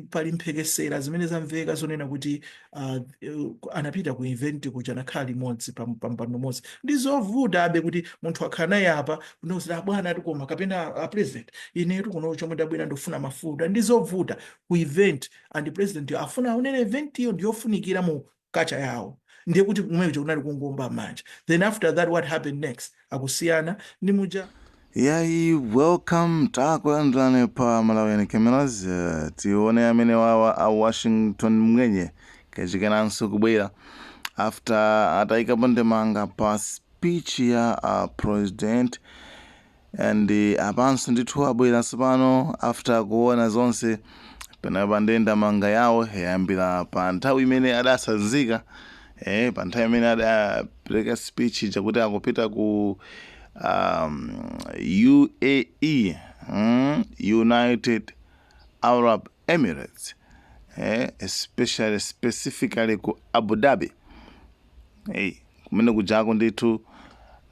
pali mphekesera zimene zamveka zonena kuti anapita ku event kuja nakhala limodzi pampando umodzi. Ndi zovuta abe kuti munthu akhala naye apa kunozira bwana ati koma kapena president inetu kuno chomwe ndabwera ndofuna mafuta. Ndi zovuta ku event and president afuna aonere event iyo ndiyofunikira mu kacha yawo. Ndiye kuti kumwe kunali kungomba manja. Then after that what happened next? Akusiyana ndi muja. Welcome takulandirani pa Malawian Cameras. Tione amene wawa a Washington mwenye kachikananso kubwera after atayika ndemanga pa speech ya president and apanso ndithu abweranso pano after kuona zonse penapa ndemanga yawo yayambira pa nthawi imene adasanzika pa nthawi imene adapereka speech chakuti akupita ku UAE, United Arab Emirates, specifically ku Abu Dhabi. Kumene kujako ndithu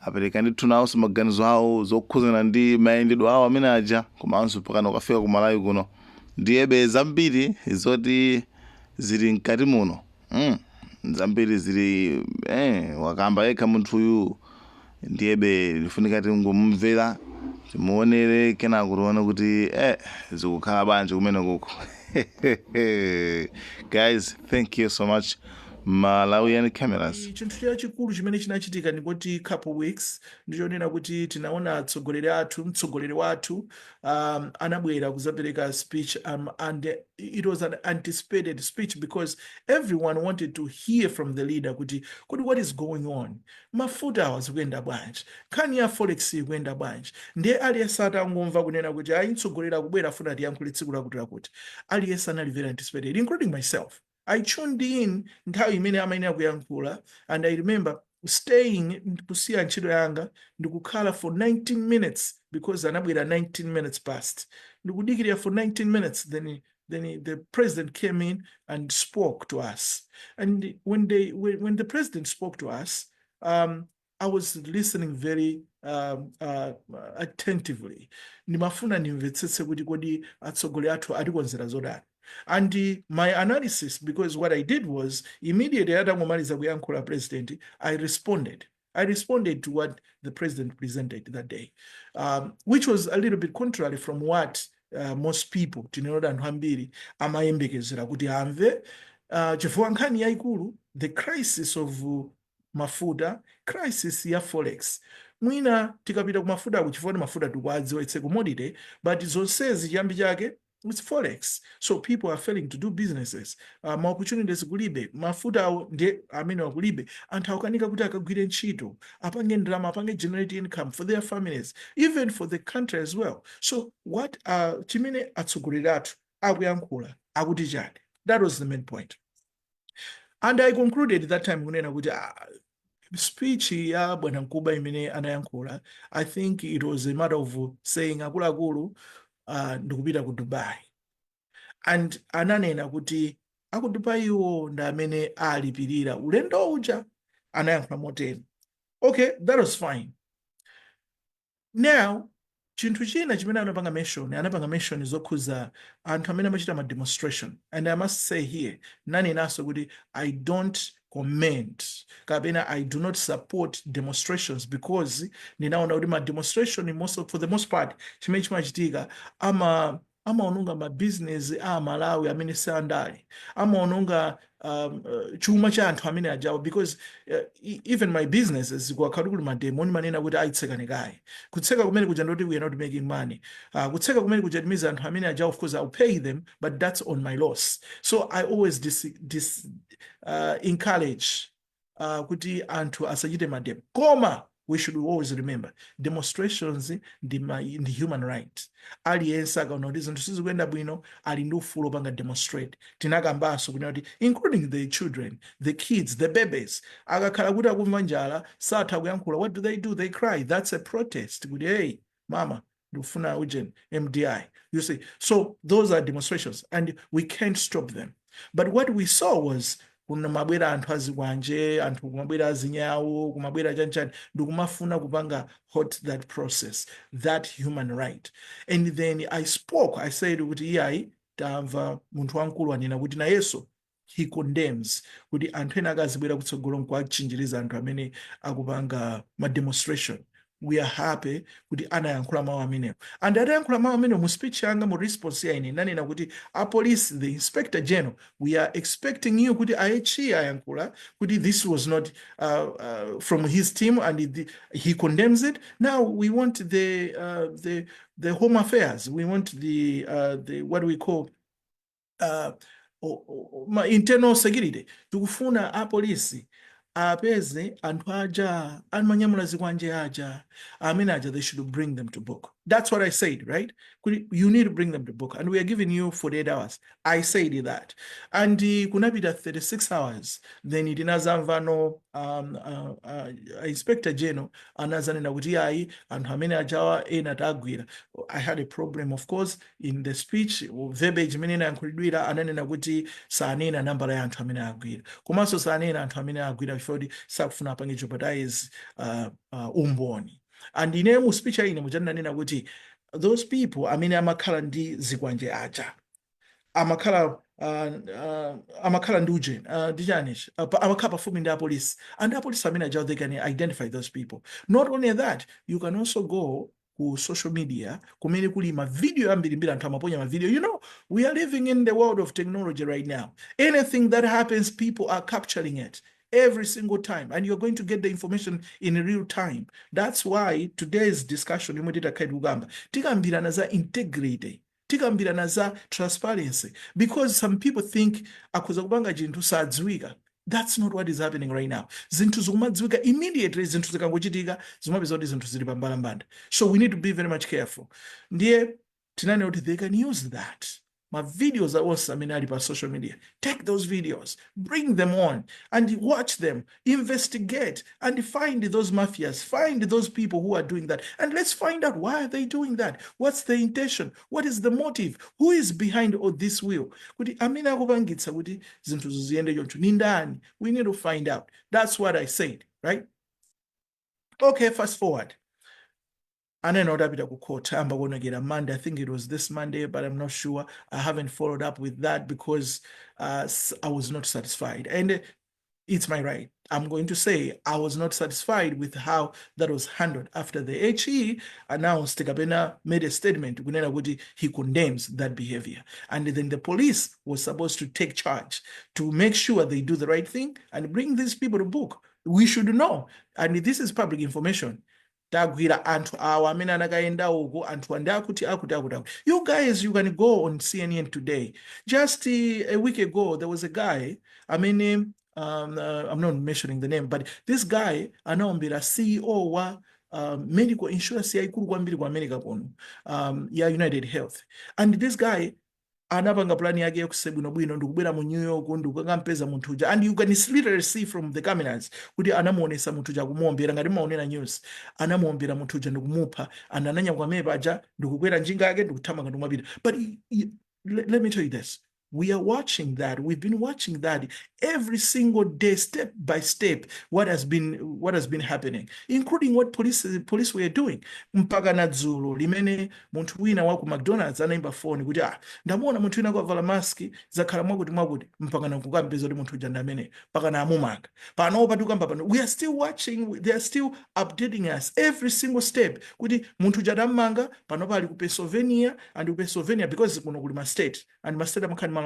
apereka ndithu nawonso maganizo awo zokhuzana ndi mayendedwe awo amene aja komanso pakana ukafika ku Malawi kuno ndiyebe zambiri zoti zili mkati muno. Zambiri zili wakamba yekha munthuyu ndiyebe lifunika tingomumvera timuonere kena kuona kuti zikukhala banje kumene kuko. Guys, thank you so much. Malawian Cameras. Chinthu chikulu chimene chinachitika ndikuti couple weeks ndichonena kuti tinaona mtsogoleri wathu anabwera kuzapereka speech and it was an anticipated speech because everyone wanted to hear from the leader kuti what is going on. Mafuta awazikuyenda bwanji, nkhani ya forex ikuyenda bwanji. Ndiye aliyense atangomva kunena kuti ayi mtsogoleri akubwera afuna tiyankhule tsiku lakuti aliyense anali very anticipated, including myself. I tuned in nthawi imene amayenera kuyankhula and I remember staying kusiya ntchito yanga ndikukhala for 19 minutes because anabwera 19 minutes past. Ndikudikirira for 19 minutes then the president came in and spoke to us. And when the president spoke to us, I was listening very attentively. Ndimafuna ndimvetsetse kuti kodi atsogoleri athu atikonzera zodani. And my analysis, because what I did was immediately atangomaliza kuyankhula president, I responded to what the president presented that day, which was a little bit contrary from what most people tinoda anthu ambiri amayembekezera kuti amve chifukwa nkhani yayikulu, the crisis of mafuta, crisis ya forex. Mwina tikapita ku mafuta kuchifukwa mafuta tikwadziwa it's a commodity, but zonsezi chiyambi chake it's forex. So people are failing to do businesses. Ma opportunities kulibe, mafuta ndi amene wakulibe, anthu akukanika kuti akagwire ntchito, apange ndalama, apange generate income for their families, even for the country as well. So what chimene atsogoleri athu akuyankhula akuti chani? That was the main point. And I concluded that time kunena kuti speech ya Bwana Nkuba imene anayankhula, I think it was a matter of saying akuluakulu ndikupita ku Dubai. And ananena kuti aku Dubai iwo ndi amene alipirira ulendo uja, anayankhula motero. Okay, that was fine. Now, chinthu china chimene anapanga mention zokhuza anthu amene amachita ma demonstration. And I must say here, nani naso kuti I don't comment kapena I do not support demonstrations because ninaona kuti ma demonstration for the most part chimene chimachitika amaononga ma business Malawi amene sandali, amaononga chuma cha anthu amene ajawo, because even my businesses kwakhala kuli mademo manena kuti aitseka nekayi kutseka kumene kuja ndoti we are not making money, kutseka kumene kuja timiza anthu amene ajawo, of course I'll pay them but that's on my loss. So I always encourage kuti anthu asachite mademo, koma we should always remember demonstrations the human right. Aliyense akaona kuti zinthu sizikuyenda bwino ali ndi ufulu opanga demonstrate. Tinakambanso kunena kuti including the children, the kids, the babies, akakhala kuti akumva njala satha kuyankhula, what do? They cry. That's a protest kuti hey mama ndikufuna ujeni MDI, you see. So those are demonstrations and we can't stop them. But what we saw was kumabwera anthu azikwanje, anthu kumabwera azinyawo, kumabwera chanchani, ndikumafuna kupanga that process, that human right. And then I said kuti iyayi tamva munthu wamkulu anena kuti nayenso he condemns kuti anthu ena akazibwera kutsogolo nkuachinjiriza anthu amene akupanga ma-demonstration. We are happy kuti anayankhula mawu amenewo. And atayankhula mawu amenewo mu speech yanga mu response ya ine nanena kuti a police, the inspector general, we are expecting you kuti ayechi ayankhula kuti this was not from his team and he condemns it. Now we want the home affairs, we want the what do we call internal security. Tukufuna a police apeze anthu aja amanyamula zikwanje aja amene aja, they should bring them to book. That's what I said, right? You need to bring them to book, and we are giving you 48 hours. I said that. And kunapita 36 hours, then itinazamvano inspector general anazanena kuti ayi anthu amene ajawa ena tagwira. I had a problem, of course, in the speech verbiage imene inayankhulidwira ananena kuti sanena nambala ya anthu amene agwira, komanso sanena anthu amene agwira before sakufuna apange jeopardize umboni. And ine mu speech ine mujananena kuti those people amene amakhala ndi zikwanje aja amakhala ndi ujeni ndichanish amakhala pafupi ndi apolisi, and apolisi amene aja they can identify those people. Not only that, you can also go ku social media kumene kuli mavideo ambirimbiri anthu amaponya mavideo. You know, we are living in the world of technology right now. Anything that happens, people are capturing it every single time, and you're going to get the information in real time. That's why today's discussion tikambirana za integrity, tikambirana za transparency, because some people think akuza kupanga chinthu sadziwika. That's not what is happening right now. Zinthu zikumadziwika immediately, zinthu zikangochitika zimapeza kuti zinthu zili pambalambanda. So we need to be very much careful. Ndiye tinane kuti they can use that. My videos are also ali pa social media. Take those videos, bring them on, and watch them, investigate, and find those mafias, find those people who are doing that. And let's find out, why are they doing that? What's the intention? What is the motive? Who is behind all this will? Kuti amina kupangitsa kuti zinthu ziziyende choncho ni ndani? We need to find out. That's what I said, right? Okay, fast forward. And then other court Monday. I think it was this Monday, but I'm not sure. I haven't followed up with that because I was not satisfied. And it's my right. I'm going to say I was not satisfied with how that was handled after the HE announced Tekabena made a statement. He condemns that behavior. And then the police was supposed to take charge to make sure they do the right thing and bring these people to book. We should know. And this is public information. Tagwira anthu awa amene anakaenda uko anthu andi akuti. You guys, you can go on CNN today. Just a week ago, there was a guy, I'm not mentioning the name, but this guy anaombera CEO wa medical insurance yaikulu kwambiri kwa America kuno, ya United Health. And this guy anapanga plani yake yokusebwinobwino ndikubwera mu New York ndikukampeza munthu uja, and you can literally see from the cameras kuti anamuonesa munthu uja kumuombera ngati maonera news, anamuombera munthu uja ndikumupha, and ananya kwamene paja ndikukwera njinga yake ndikuthamanga ndikumapita. But let me tell you this. We are watching that. We've been watching that every single day, step by step, what has been happening, including what police were doing. Mpaka na dzulo limene munthu wina wa ku McDonald's anaimba phone kuti ndamuona munthu wina kwavala maski zakhala mwakuti mpaka na kukampeza kuti munthu uja ndamene mpaka na amumanga pano patukamba pano. We are still watching. They are still updating us every single step kuti munthu uja tamanga pano pali ku Pennsylvania, and ku Pennsylvania because kuno kuli ma state, and ma state amakhani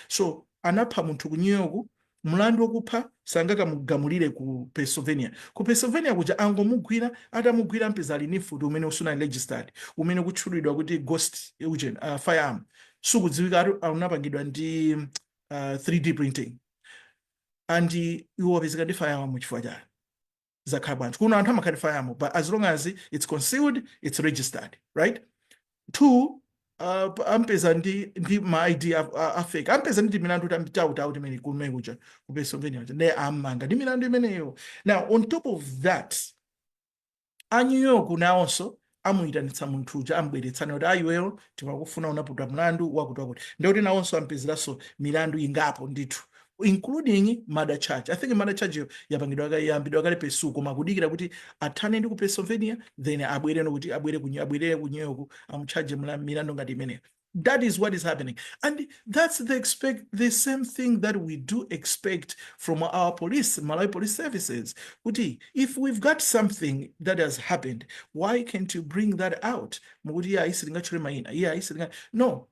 so anapha munthu ku New York, mlandu wokupha sangakamugamulire ku Pennsylvania. Ku Pennsylvania kuja angomugwira, atamugwira mpeza ali nifuti umene usuna registered, umene kutchulidwa kuti ghost agent firearm, sukudziwika unapangidwa ndi 3D printing, and iwo apezeka ndi firearm chifukwa chake zakhala bwanji. Kuno anthu amakhali firearm, but as long as it's concealed, it's registered, right? 2, ampeza ndi ma ID fake, ampeza ndi milandu tamtauta imene kumekuja ku Pennsylvania ne amanga ndi milandu imeneyo. Now on top of that, a New York nawonso amuyitanitsa munthu uja ambweretsana kuti ayiweyo timakufuna unaputa mlandu wakuti ndikuti nawonso ampezeranso milandu ingapo ndithu, including murder charge. I think murder charge yambidwa kale pesu koma kudikira kuti athane ndi ku Pennsylvania, then abwere kuti abwere ku New York amcharge milandu ngati imene. That is what is happening. And that's the same thing that we do expect from our police, Malawi police services. Kuti, if we've got something that has happened, why can't you bring that out? Mukuti, "Yeah, no,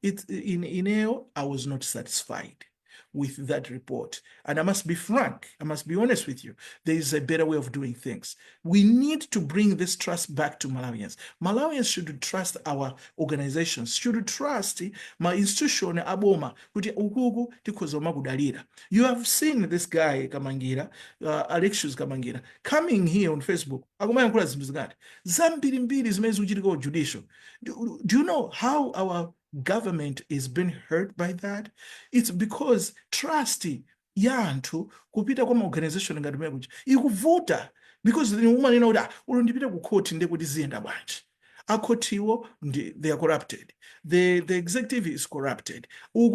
I was not satisfied with that report. And I must be frank, I must be honest with you. There is a better way of doing things. We need to bring this trust back to Malawians. Malawians should trust our organizations, should trust my institution aboma kuti ukuku tikozoma kudalira. You have seen this guy Kamangira, Alexius Kamangira, coming here on Facebook. Akumayankhula zinthu zingati zambirimbiri zimene zikuchitika judicial. Do you know how our government is being hurt by that? It's because trust ya anthu kupita kwa organization ngati mekuja ikuvuta, because the woman kuti ulondipita ku court ndekuti ziyenda bwanji. Akhotiwo they are corrupted. The executive is corrupted. Kwa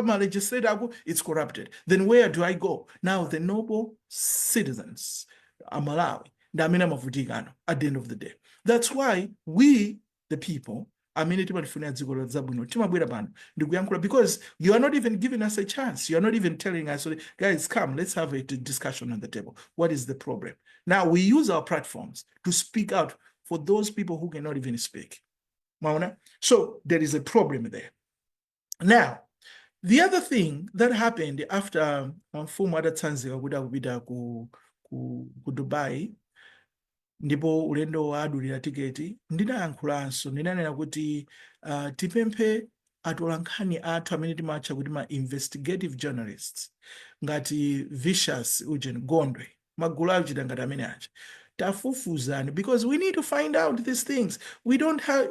ma-legislator ako, it's corrupted. Then where do I go? Now the noble citizens are Malawi. Ndamene mavutikano at the end of the day. That's why we, the people, because you are not even giving us a chance. You are not even telling us, guys, come, let's have a discussion on the table. What is the problem? Now we use our platforms to speak out for those people who cannot even speak. So there is a problem there. Now, the other thing that happened after Mfumu Adatsanzika kupita ku Dubai, ndipo ulendo wa adulira tiketi, ndinayankhulanso ndinanena kuti tipemphe atolankhani athu amene timatcha kuti ma investigative journalists ngati Vicious Eugene Gondwe, magulu akuchita ngati amene aja, tafufuzani, because we need to find out these things. We don't have,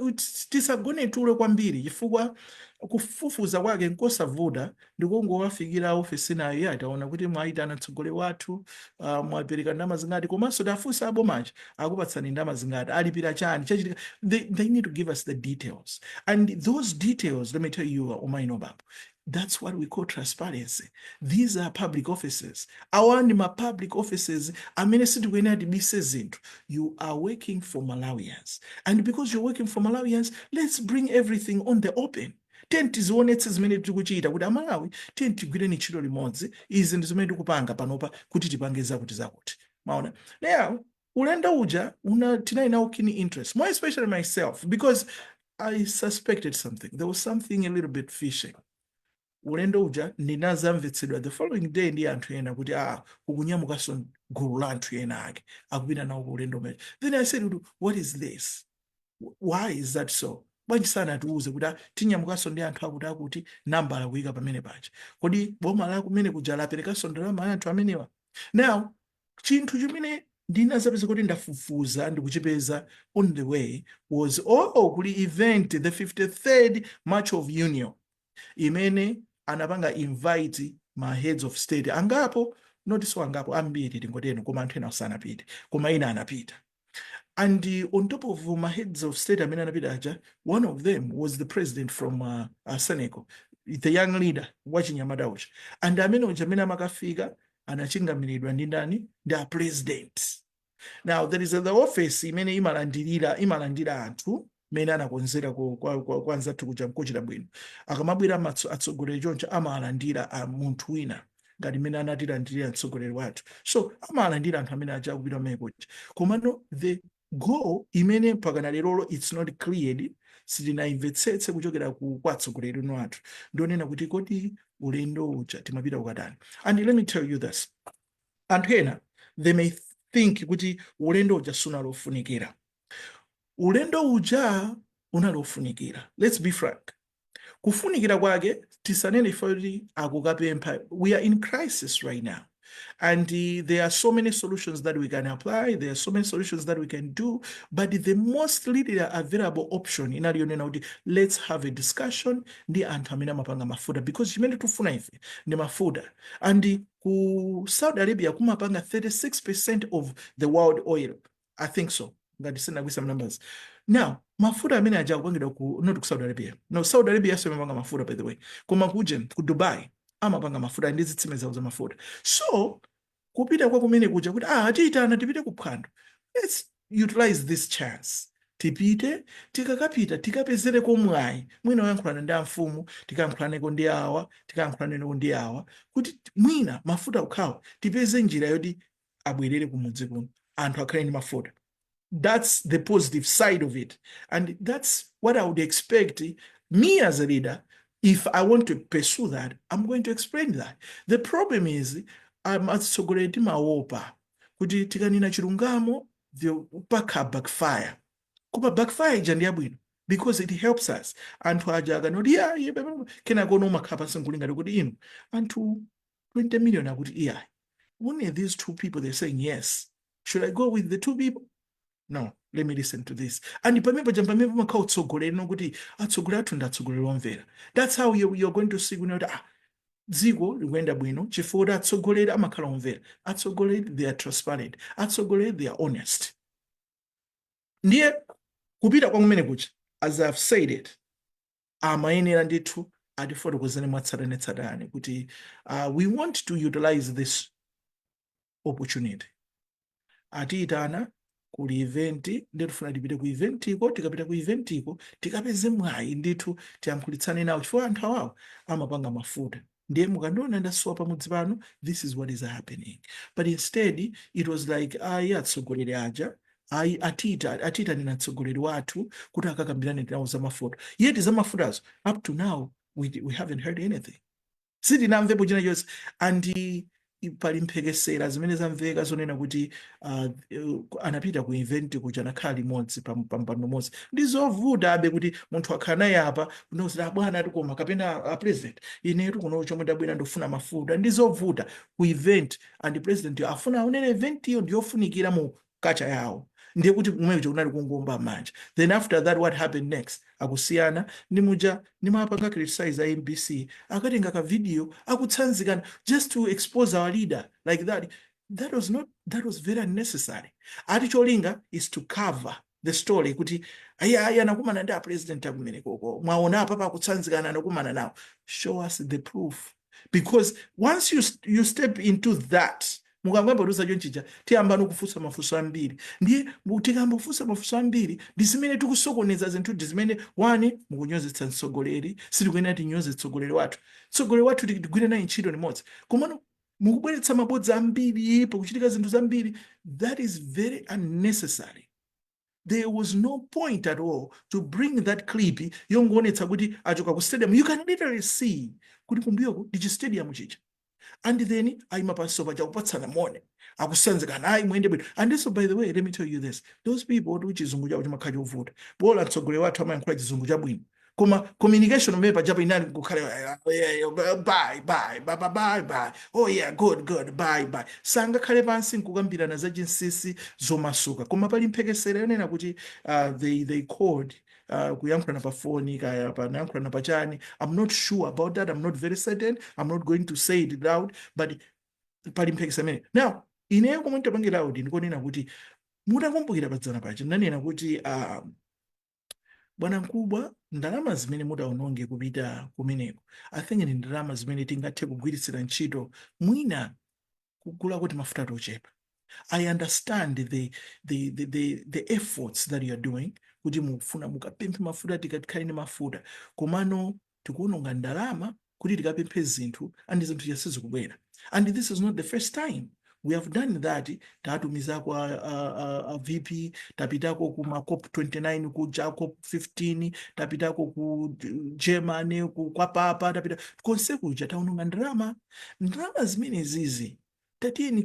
tisagone tulo kwambiri chifukwa kufufuza kwake nkosavuta ndikungowafikira ofisi nayo iye ataona kuti mwaitana mtsogoleri wathu, mwapereka ndalama zingati, komanso tafunsa abomanja akupatsani ndalama zingati, alipira chani chachitika. They need to give us the details, and those details, let me tell you, Umaino Babu, that's what we call transparency. These are public offices. Our public offices, you are working for Malawians. And because you're working for Malawians, let's bring everything on the open. Tenti zionetse zimene tikuchita kuti Amalawi tenti tigwireni ntchito limodzi, izi ndi zimene tikupanga panopa kuti tipange zakuti. Maona. Now, ulendo uja tinainawo keen interest, more especially myself, because I suspected something. There was something a little bit fishy. Ulendo uja ndinazamvetsedwa the following day ndi anthu ena kuti kukunyamukanso gulu la anthu ena ake akupita nawo ku ulendo umenewu. Then I said, what is this? Why is that so? Bwanji sana atiuze kuti tinyamukanso ndi anthu akuti nambala kuyika pamene paja. Kodi boma la kumene kuja laperekanso ndalama anthu amenewa? Now, chinthu chimene ndinazapeza kuti ndafufuza ndikuchipeza on the way was kuli event, the 53rd March of Union, imene anapanga invite ma heads of state angapo, notice angapo ambiri tingoteno, koma anthu ena osanapite, koma ina anapita. And on top of my heads of state amene anapita aja, one of them was the president from Senegal, the young leader wachinyamata uja. And amene uja amene amakafika anachingamiridwa ndi ndani? Ndi a president. Now there is the office imene imalandira anthu mene anakonzera kwanza tukuja mkuchita bwino. Akamabwera atsogoleri choncho amalandira munthu wina ngati mene anatilandira atsogoleri wathu. So amalandira anthu amene aja kupita mekocha. Komano the goal imene pakana lerolo it's not cleared, sitinayimvetsetse kuchokera kwa atsogoleri wathu. Ndonena kuti kodi ulendo uja timapita ukatani. And let me tell you this. Anthu ena, they may think kuti ulendo uja sunalofunikira. Ulendo uja unalofunikira. Let's be frank. Kufunikira kwake tisanene ifoti akukapempha. We are in crisis right now. And there are so many solutions that we can apply. There are so many solutions that we can do. But the most available option inaliyonena kuti let's have a discussion ndi anthu amene amapanga mafuta, because chimene tufuna ife ndi mafuta. And ku Saudi Arabia kumapanga 36% of the world oil. I think so. Ngati sina with some numbers. Now, mafuta amene aja kupangidwa not ku Saudi Arabia. No, Saudi Arabia so amapanga mafuta, by the way. Koma ku Dubai amapanga mafuta ndi zitsime zawo za mafuta. So kupita kwa kumene kuja kuti tiitana tipite kuphwando. Let's utilize this chance. tipite tikakapita tikapezereko mwayi mwina oyankhulana ndi amfumu tikayankhulaneko ndi awa tikayankhulaneko ndi awa kuti mwina mafuta okhawa tipeze njira yoti abwerere kumudzi kuno anthu akhale ndi mafuta. That's the positive side of it. And that's what I would expect me as a leader. If I want to pursue that, I'm going to explain that. The problem is, atsogoleri timaopa kuti tikanena chilungamo paka backfire. Kupa backfire ija ndi yabwino because it helps us. Anthu aja akanoti kena kono makhapa sankulingati kuti inu anthu 20 million akuti only these two people, they're saying yes. Should I go with the two people? No, let me listen to this. And pamene makha utsogoleri nokuti atsogoleri athu ndi atsogoleri omvera. That's how you're going to see kuti dziko likuyenda bwino chifukwa atsogoleri amakhala omvera. Atsogoleri, they are transparent. Atsogoleri, they are honest. Ndiye kupita kwa kumene kucha, as I've said it, amayenera ndithu atifotokozere mwatsatanetsatane kuti we want to utilize this opportunity. Atiyitana kuli eventi ndi tifuna tipite ku eventiko, tikapita ku eventiko tikapeze mwayi ndithu tiyankhulitsane nawo chifukwa anthu awawo amapanga mafuta. Ndiye mukandiona ndasowa pamudzi pano, this is what is happening. But instead it was like atsogoleri aja atita nina atsogoleri wathu kuti akakambirane nawo za mafuta. Yet za mafutazo up to now we haven't heard anything. Sitinamvepo china chonse. And pali mphekesera zimene zamveka zonena kuti anapita ku event kuja nakhala limodzi pampando modzi. Ndizovuta abe kuti munthu akhala naye apa kunozira bwana atikoma kapena president inetu kuno chomwe ndabwera ndofuna mafuta. Ndizovuta ku event and president afuna aonene event iyo ndiyofunikira mu kacha yawo. Ndiye kuti kumwe kunali kungomba manja. Then after that what happened next? Akusiyana nimuja nimapanga criticize MBC akatenga ka video akutsanzikana just to expose our leader like that. That was very unnecessary. Ati cholinga is to cover the story kuti anakumana ndi president akumene koko mwaona apa akutsanzikana anakumana nawo. Show us the proof, because once you step into that mukangamba tuza chonchija tiyamba nokufunsa mafunso ambiri. Ndiye tikamba kufunsa mafunso ambiri ndi zimene tikusokoneza zinthu ndi zimene wani mukunyozetsa mtsogoleri, sitikuyenera tinyoze mtsogoleri wathu. Mtsogoleri wathu tigwire naye ntchito limodzi. Komano mukubweretsa mabodza ambiri pakuchitika zinthu zambiri. That is very unnecessary. There was no point at all to bring that clip yongoonetsa kuti achoka ku stadium. You can literally see kuti kumbiyoko ndi stadium chicha. And then ayima pansi paja kupatsana mone akusanzikana mwende bwino. And so by the way, let me tell you this, those people who chizungu chawo chimakhala chovuta bola mtsogoleri wathu amayankhula chizungu chabwino koma communication mepa japo inali kukhala bye oh yeah good bye sangakhale pansi nkukambirana za chinsisi zomasuka. Koma pali mphekesera yonena kuti they called kuyankhulana pa phone kaya panayankhulana pachani. I'm not sure about that. I'm not very certain. I'm not going to say it loud, but pali mphekesera mene. Now ineyo komwe ndapange loud ndikonena kuti mutakumbukira padzana paja nanena kuti bwana mkubwa ndalama zimene mudaononge kupita kumeneko, I think ni ndalama zimene tingathe kugwiritsira ntchito mwina kugula kuti mafuta tochepa. I understand the efforts that you are doing kuti mufuna mukapemphe mafuta tikatikhale ni mafuta, komano tikuononga ndalama kuti tikapemphe zinthu and zinthu zisizikubwera. And this is not the first time we have done that. Tatumiza kwa VP, tapitako kuma COP29 kuja COP15, tapitako ku Germany kwa papa, tapita konse kuja taononga ndalama zimene zizi tatiyeni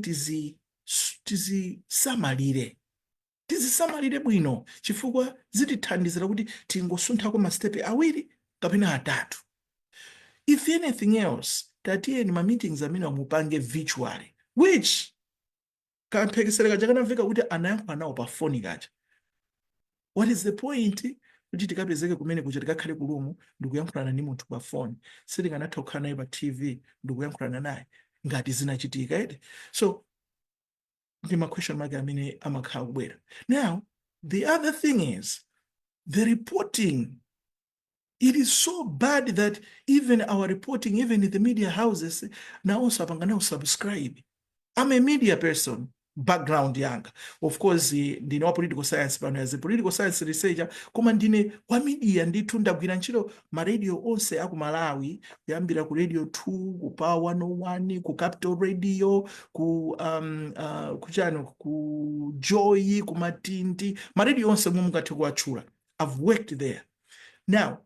tizisamalire bwino chifukwa zitithandizira kuti tingosunthako mastepe awiri kapena atatu. If anything else, tatiyeni ma meetings amene amupange virtually, which kamphekesera kaja kanamveka kuti anayankhula nawo pa phone kaja. What is the point kuti tikapezeke kumene kuja tikakhale kulumu ndikuyankhulana ni munthu pa phone, sitinganatha kukhala naye pa TV ndikuyankhulana naye ngati zinachitika ede? So ndi ma question mark amene amakhala kubwera. Now the other thing is the reporting. It is so bad that even our reporting, even in the media houses, now also apanga now subscribe. I'm a media person, background yanga. Of course, ndine wa political science pano as a political science researcher, koma ndine wa media ndithu ndagwira ntchito ma radio onse aku Malawi, kuyambira ku Radio 2, ku Power 101, ku Capital Radio, ku ku Joy, ku Matindi, ma radio onse momwe mungathe kuwatchula. I've worked there. Now,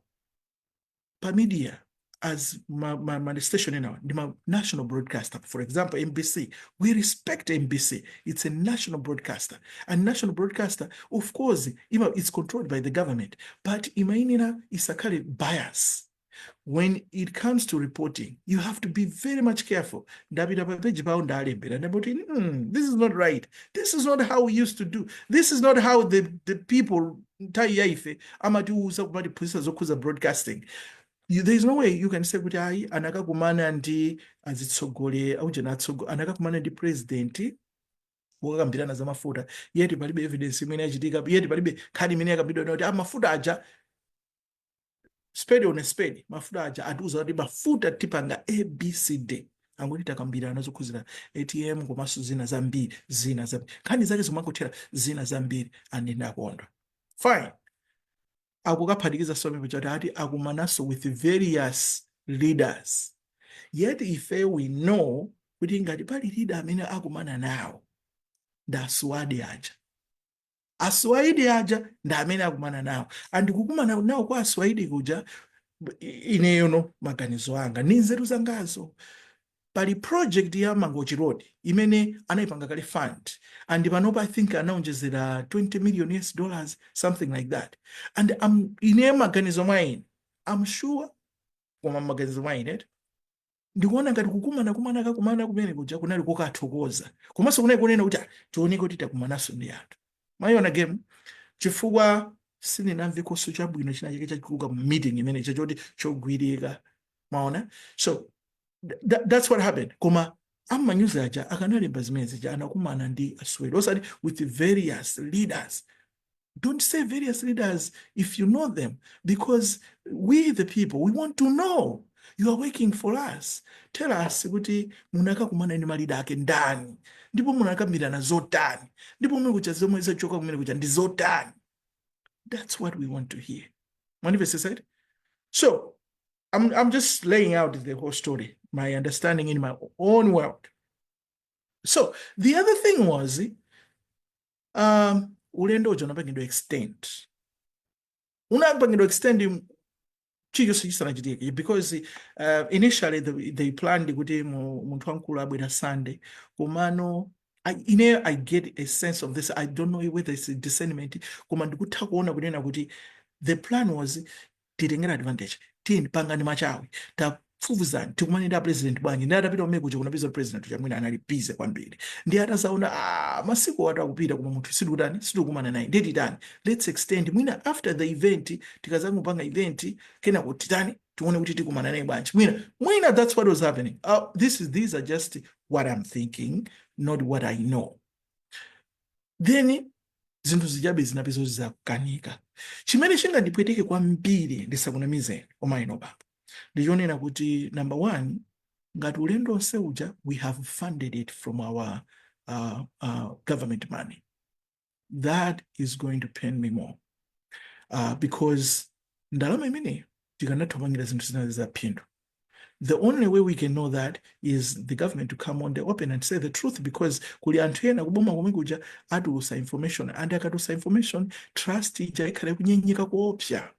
pa media, as my station now, the national broadcaster, for example, NBC, we respect NBC. It's a national broadcaster. And national broadcaster, of course, it's controlled by the government, but imainina is a kind of bias. When it comes to reporting, you have to be very much careful. This is not right. This is not how we used to do. This is not how the people broadcasting. There's no way you can say kuti ayi anakakumana ndi azitsogolera au anakakumana ndi president wakambirana za mafuta yeti palibe evidence imene yachitika, yeti palibe khadi imene yakabidwa kuti mafuta aja spade on a spade, mafuta aja atiuza kuti mafuta tipanga ABCD angoti takambirana zokhuzira ATM komanso zina zambiri nkhani zake zomakuthera zina zambiri anene akondwa. Fine. Akukaphatikiza somepe chati ati akumanaso with various leaders. Yet if we know kuti ngati pali leader amene akumana nawo nda Asuwadi aja. Asuwadi aja nda amene akumana nawo. And kukumana nawo kwa Asuwadi kuja ineyono maganizo anga ni nzeru zangazo. Pali project ya Mangochi Road imene anaipanga kale fund, and panopa I think anaonjezera $20 million, something like that. And ine maganizo mwaine, I'm sure kwa maganizo mwaine ndikuona ngati kukumana kumene kuja kunali kokathokoza komanso kunali kunena kuti tioneke kuti takumanaso ndi anthu mayona game chifukwa sininamvekonso chabwino chinachike chachikuka mu meeting imene chachoti chogwirika maona. So that's what happened. Koma amanyuzi aja akanalemba zimene zija anakumana ndi Asuwadi osati with various leaders. Don't say various leaders if you know them, because we the people, we want to know. You are working for us. Tell us kuti munakakumana ndi malida ake ndani, ndipo munakambirana zotani, ndipo mukucha zomwe zachoka kumene kucha ndi zotani. That's what we want to hear. Manifest said. So I'm just laying out the whole story, my understanding in my own world. So the other thing was, ulendo uja unapangidwa extend. Unapangidwa extend because initially they planned kuti munthu wankulu abwera Sunday. Kumano, I get a sense of this. I don't know whether it's a discernment. Koma ndikutha kuona kunena kuti the plan was titengera advantage. Tini pangani machawi tafufuzani tikumanira president bwanji ndi atapita kumene kuja kunapeza president chamwina anali busy kwambiri ndi atazaona masiku atatu akupita koma munthu situkumana naye ndeti tani let's extend mwina after the event tikazangu panga event kena kuti tani tione kuti tikumana naye bwanji mwina that's what was happening. These are just what I'm thinking, not what I know. Then zinthu zijabe zinapezo zizakukanika. Chimene chingandipweteke kwambiri ndisakunamizeni omaino baba ndichonena kuti number one, ngati ulendo onse uja we have funded it from our government money. That is going to pain me more because ndalama imeneyo tikanathamangira zinthu zina zaphindu. The only way we can know that is the government to come on the open and say the truth, because kuli anthu ena kuboma komwe kuja atusa information, and akatusa information trust ija ikhale kunyenyeka kuopsa.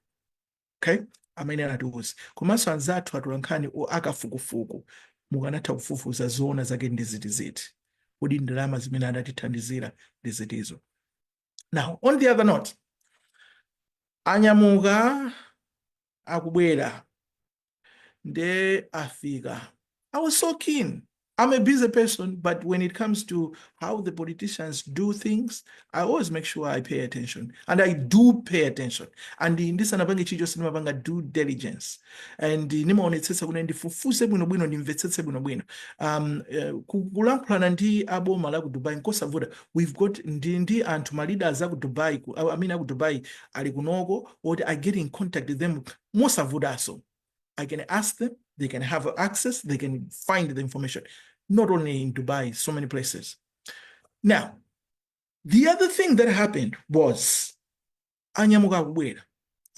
Okay, amene anatusa komanso anzathu atulankhani akafukufuku mukanatha kufufuza zoona zake ndi ziti kodi ndalama zimene adatithandizira ndi zitizo. Now on the other note, anyamuka akubwera nde afika. I was so keen. I'm a busy person, but when it comes to how the politicians do things, I always make sure I pay attention. And I do pay attention. And in this anapange chijo sinimapanga due diligence. And nimaonetsetsa kuna ndifufuse bwino ndimvetsetse bwino. Kulankhulana ndi aboma la ku Dubai nkosavuta. We've got ndi anthu ma leaders aku Dubai, aku Dubai ali kunoko, or I get in contact with them mosavudaso. I can ask them, they can have access, they can find the information. Not only in Dubai, so many places. Now, the other thing that happened was anyamuka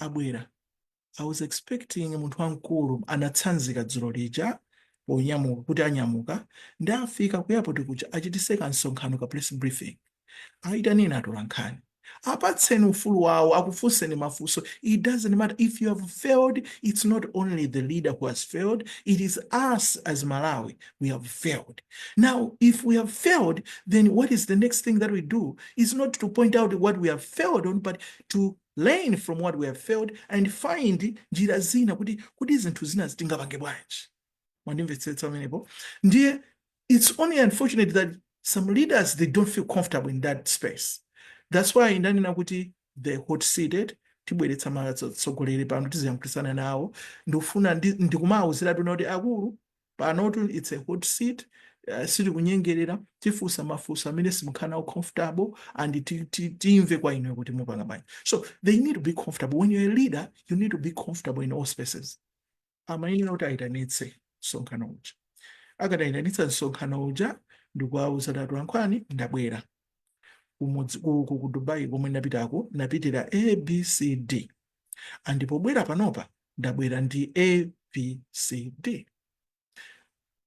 abwera. I was expecting munthu wamkulu anatsanzika dzulo lija ponyamuka kuti anyamuka ndafika ku airport kuja achitise kansonkhano ka press briefing aitanena atolankhani apatseni ufulu wawo akufunseni mafunso. It doesn't matter if you have failed. It's not only the leader who has failed, it is us as Malawi. We have failed. Now, if we have failed, then what is the next thing that we do? Is not to point out what we have failed on, but to learn from what we have failed and find njira zina kuti zinthu zina zitingapange bwanji. Mwandimvetsetsa pamenepo. Ndiye, it's only unfortunate that some leaders, they don't feel comfortable in that space. That's why ndanena kuti the hot seated tibweretsa matsogoleri pano tiziyankhulitsana nawo ndikufuna ndikumawuzira kuti akulu panotu it's a hot seat. Siri kunyengerera tifunsa mafunso amene simukhala comfortable and timve kwa inu kuti mupanga bwanji. So they need to be comfortable. When you're a leader, you need to be comfortable in all spaces. Amayenera kuti aitanitse msonkhano uja. Akadayitanitsa msonkhano uja ndikuwawuza kuti atolankhani ndabwera ku Dubai komwe napitira ABCD. Ndipo bwera panopa ndabwera ndi ABCD.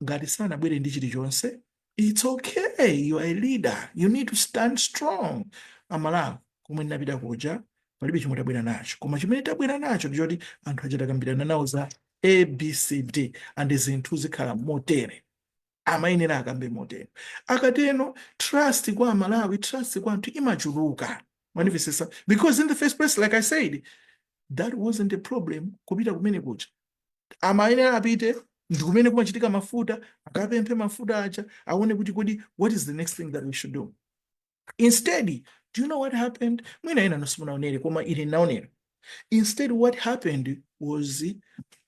Ngati sanabwere ndi chilichonse, it's okay, you are a leader, you need to stand strong. Amalawi komwe napita kuja palibe chomwe tabwera nacho, koma chimene tabwera nacho ndichoti anthu aja takambirana nawo za ABCD and zinthu zikhala motere. Amayenera akambe motere. Akateno trust kwa Malawi, trust kwa anthu imachuluka. Manifestation. Because in the first place, like I said, that wasn't a problem kupita kumene kuja. Amayenera apite ndikumene kumachitika mafuta, akapemphe mafuta aja, aone kuti what is the next thing that we should do. Instead, do you know what happened? Mwina ina nosimunaonere koma ili naonera. Instead, what happened was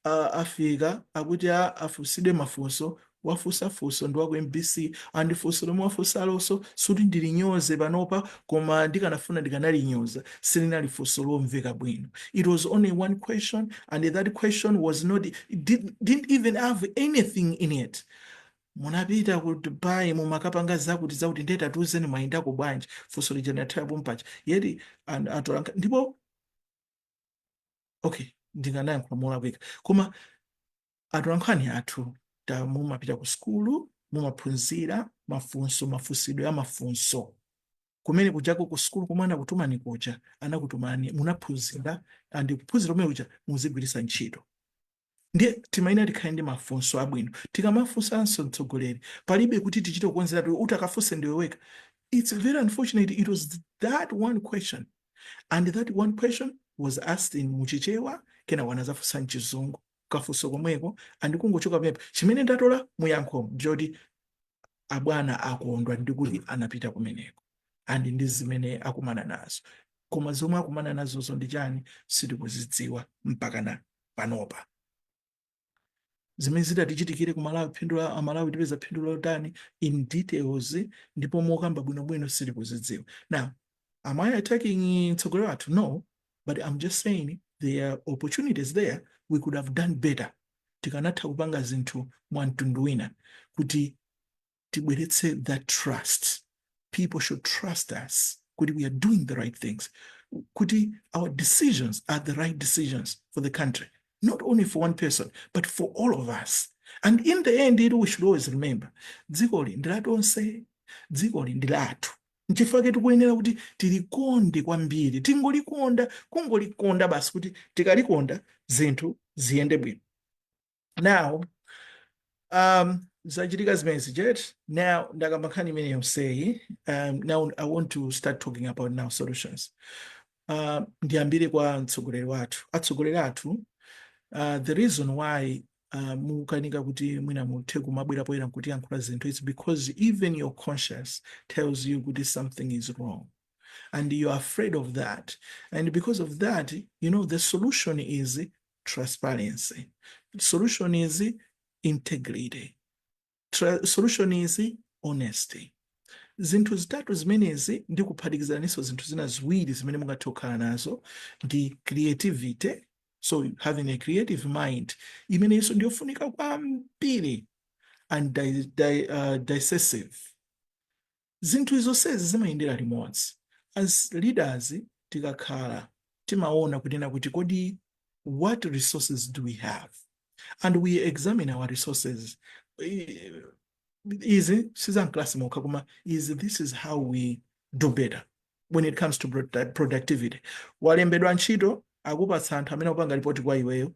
afika akuti afusidwe mafunso wafusafuso ndi waku MBC and funso lomwe wafusa lonso suti ndilinyoze panopa koma ndikanafuna ndikanalinyoza silinali funso lomveka bwino. It was only one question and that question was not, didn't even have anything in it. Munapita ku Dubai mumakapanga zakuti ndeta tuzeni mayindako bwanji funso lija nathapo mpacha yeti atolanka ndipo okay ndinganayankhula molakwika koma atolankhani athu mumapita ku skulu mumaphunzira mafunsidwe ya mafunso kumene kujako ku skulu kumwana kutumani kuja anakutumani munaphunzira and kuphunzira kumene kuja muzigwiritsa ntchito. Ndiye timayenera tikhale ndi mafunso abwino. Tikamafunsanso mtsogoleri palibe kuti tichite kukonzera kuti utakafunse ndiwe weka. It's very unfortunate it was that one question and that one question was asked in Muchichewa kena wanazafunsa mchizungu kafunso komweko and kungochoka pepe chimene ndatola muyankho njoti abwana akondwa ndikuti anapita kumeneko and ndi zimene akumana nazo. Koma zomwe akumana nazo ndi chani sitikuzidziwa mpaka na panopa. Zimene zidatichitikire ku Malawi phindulo Amalawi tipeza phindulo lotani in details ndipo mokamba bwinobwino sitikuzidziwa. Now, am I attacking mtsogoleri wathu? No, but I'm just saying there are opportunities there. We could have done better. Tikanatha kupanga zinthu mwantundu wina kuti tibweretse that trust. People should trust us kuti we are doing the right things. Kuti our decisions are the right decisions for the country. Not only for one person, but for all of us. And in the end, we should always remember, dzikoli ndilatonse, dzikoli ndilathu. Nchifukwa tikuyenera kuti tilikonde kwambiri, tingolikonda, kungolikonda basi kuti tikalikonda zinthu ziyende bwino. Now, zachitika zimene jet. Now, ndakambakani imene yonseyi. Now I want to start talking about now solutions. Ndiyambire kwa mtsogoleri wathu. Atsogoleri athu. The reason why mukanika kuti mwina muthe kumabwera poyera kuti yankhula zinthu is because even your conscience tells you kuti something is wrong and you are afraid of that, and because of that, you know, the solution is transparency, the solution is integrity, solution is honesty. Zinthu zitatu zimenezi ndi kuphatikizaniso zinthu zina ziwiri zimene mungathe kukhala nazo ndi creativity. So having a creative mind, imene iso ndiyofunika kwambiri and decisive. zinthu izonsezi zimayendera limodzi. As leaders tikakhala timaona kunena kuti kodi what resources do we have, and we examine our resources. Easy sizanklasi mokha koma this is how we do better when it comes to productivity. Walembedwa ntchito akupatsa anthu amene akupanga ripoti kwa iweyo,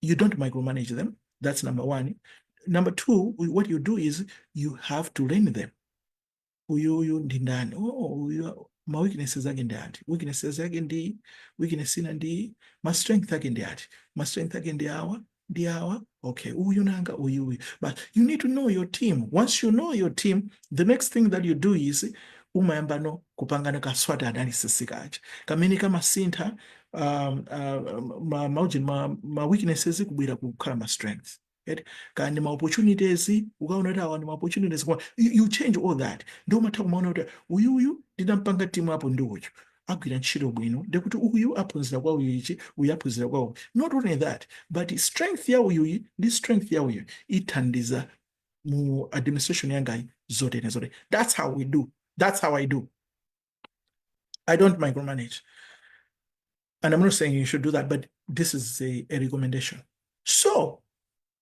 you don't micromanage them. That's number one. Number two, what you do is you have to learn them. Uyu ndi ndani? Ma weaknesses ake ndi ati? Weaknesses ake ndi weakness ina ndi ma strength ake ndi ati? Ma strength ake ndi awa. Okay, uyu nanga uyu. But you need to know your team. Once you know your team, the next thing that you do is umayamba no kupangana ka SWOT analysis kacha. Kamene kamasintha ma weaknesses kubwera kukhala ma strengths. Kandi ma opportunities ukaona kuti awa ndi ma opportunities, you change all that. Ndio matha kumaona kuti uyu ndinampanga timu apo ndi uyu agwira ntchito bwino, ndikuti uyu aphunzira kwa uyu ichi, uyu aphunzira kwa uyu. Not only that, but strength ya uyu ndi strength ya uyu ithandiza mu administration yangayi zote. That's how we do. That's how I do. I don't micromanage. And I'm not saying you should do that, but this is a recommendation. So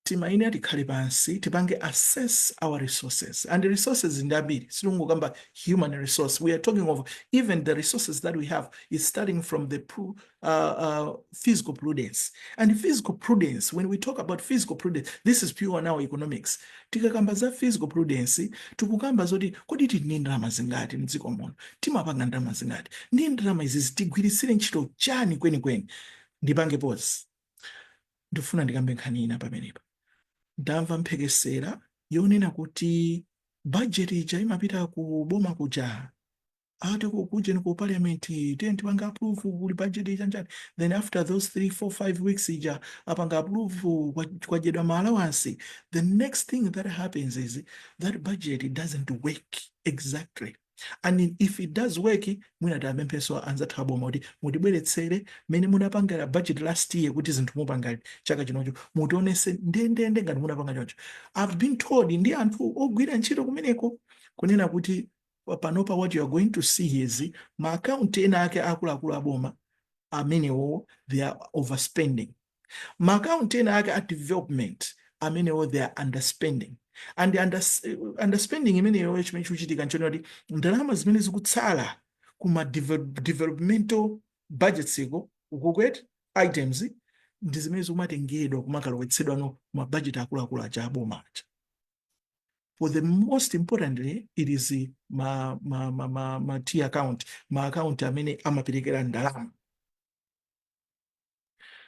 timaine tikhale pansi tipange assess our resources, and the resources in Dabiri silungokamba human resource. We are talking of even the resources that we have is starting from the physical prudence. And physical prudence, when we talk about physical prudence, this is pure now economics. Tikakamba za physical prudence tikukamba zoti kodi tini ndalama zingati mdziko muno, timapanga ndalama zingati, ndi ndalama izi tigwirisire ntchito chani kwenikweni. Ndipange pause, ndifuna ndikambe nkhani ina pamenepa. Ndamva mphekesera yonena kuti budget ija imapita ku boma kuja, ati kuje ni ku parliament tipanga approve kuli budget ija njani, then after those 3, 4, 5 weeks ija apanga approve kwajedwa ma allowance. The next thing that happens is that budget doesn't work exactly. And if it does work, mwina tamempeso anzathu aboma kuti mutibweretsere mene munapangira budget last year kuti zinthu mupanga chaka chinocho mutionese ndendende ngati munapanga choncho. I've been told ndi anthu ogwira ntchito kumeneko kunena kuti panopa what you are going to see is ma account ena ake akuluakulu aboma amenewo they are overspending. Ma account ena ake at development amenewo they are underspending. And the underspending imeneyo chimene chikuchitika nchonena kuti ndalama zimene zikutsala kuma developmental budgets iko ukukwet items ndi zimene zikumatengedwa kumakalowetsedwa no ma budget akuluakulu aja aboma aja. For the most importantly, it is ma T account, ma account amene amaperekera ndalama.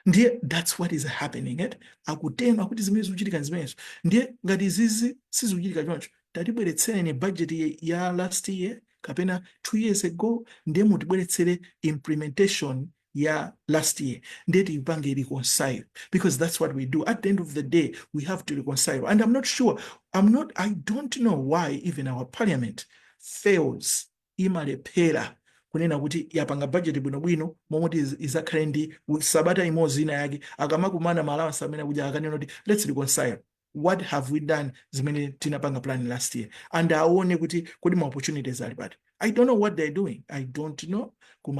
Ndiye that's what is happening. Akutema kuti zimene zikuchitika zimenezo. Ndiye ngati izizi sizikuchitika choncho, tatibweretsere budget ya last year kapena 2 years ago, ndiye mutibweretsere implementation ya last year, ndiye tipange reconcile, because that's what we do. At the end of the day, we have to reconcile. And I'm not sure, I don't know why even our parliament fails imalephera kunena kuti yapanga budget bwinobwino momoti izakhale ndi sabata imodzi ina yake akamakumana malawansi amene akuja akanena kuti let's reconcile. What have we done zimene tinapanga plan last year? And aone kuti kodi ma opportunities ali pati. I don't know what they're doing. I don't know.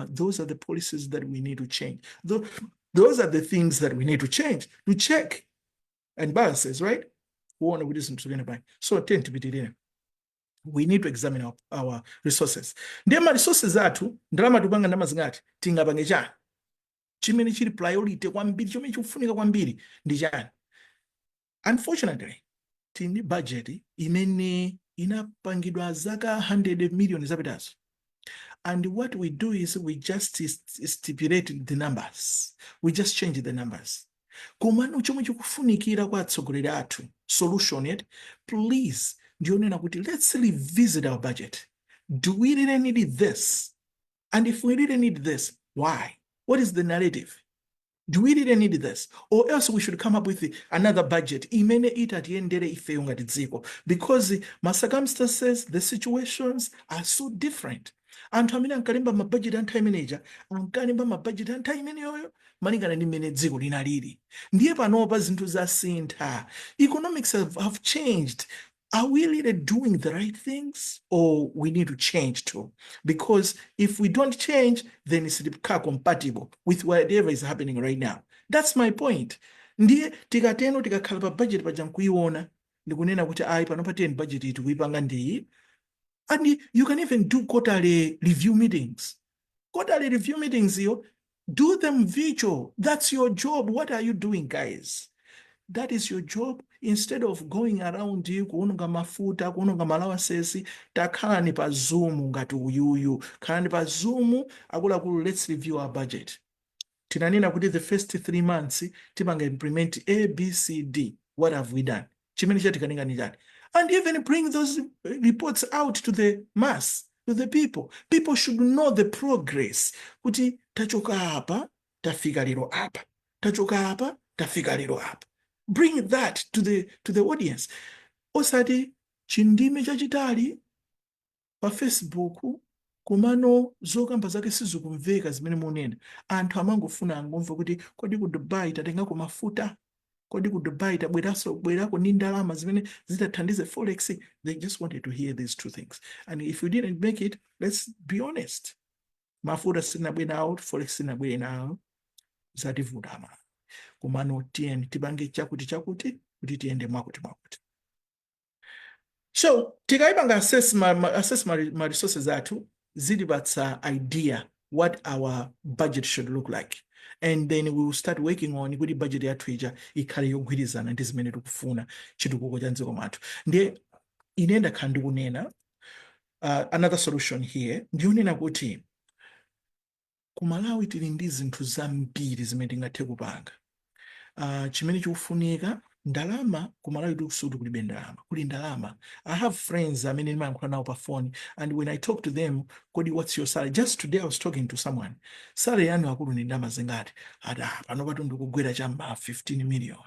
Those are the policies that we need to change. Those are the things that we need to change, to check and balances, right? So we need to examine our resources. Ndema resources athu ndalama tupanga ndalama zingati tingapange chani, chimene chili priority kwambiri, chomwe chikufunika kwambiri ndi chani. Unfortunately, tini budget imene inapangidwa zaka 100 million zapitazo. And what we do is we just stipulate the numbers. We just change the numbers. Komano chomwe chikufunikira kwa atsogoleri athu solution yet, please ndionena kuti let's revisit our budget. Do we really need this? And if we really need this, why? What is the narrative? Do we really need this? Or else we should come up with another budget. Imene itatiendere ifeyo ngati dziko. Because my circumstances, the situations are so different. Anthu amene ankalemba ma budget anthu manager, ankalemba ma budget anthu imeneyo malingana ndi mmene dziko linalili. Ndiye panopa zinthu zasintha. Economics have changed. are we really doing the right things, or we need to change too? Because if we don't change, then it's compatible with whatever is happening right now. That's my point. Ndiye tikateno tikakhala pa budget paja nkuiona ndikunena kuti ayi panopa tiyeni budget iyi tikuipanga ndiyi. And you can even do quarterly review meetings. Quarterly review meetings, do them virtual. That's your job. What are you doing, guys? That is your job. Instead of going around you kuononga mafuta, kuononga malawances, takhalani pa Zoom ngati uyuyu. Khalani pa Zoom, akuluakulu, let's review our budget. Tinanena kuti the first 3 months tipanga implement A, B, C, D. What have we done? Chimene chatikaninga ni chani. And even bring those reports out to the mass, to the people. People should know the progress. Kuti tachoka hapa, tafika lero hapa. Tachoka hapa, tafika lero hapa. Bring that to the audience. Osati chindime chachitali pa Facebook kumano zokamba zake sizikumveka zimene munena. Anthu amangofuna angomva kuti kodi ku Dubai tatengako mafuta, kodi ku Dubai tabwerako ndi ndalama zimene zitathandize forex. They just wanted to hear these two things. And if you didn't make it, let's be honest. Mafuta sinabwe nawo, forex sinabwe nawo, zativuta ama. Kumano tiyeni tibange chakuti kuti tiyende mwakuti. So tikaipanga assess my resources athu zilipatsa idea what our budget should look like, and then we will start working on kuti budget yathu ija ikhale yogwirizana ndi zimene tikufuna chitukuko cha dziko mwathu. Ndiye ine ndakhala ndikunena another solution here ndiyonena kuti ku Malawi tili ndi zinthu zambiri zimene tingathe kupanga. Chimene chikufunika ndalama ku Malawi tikusuti kulibe ndalama. Kuli ndalama. I have friends amene ndimayankhula nawo pa phone, and when I talk to them, kodi what's your salary? Just today I was talking to someone. Salary yanu akulu ni ndalama zingati? Pano patu ndikugwera chamba 15 million.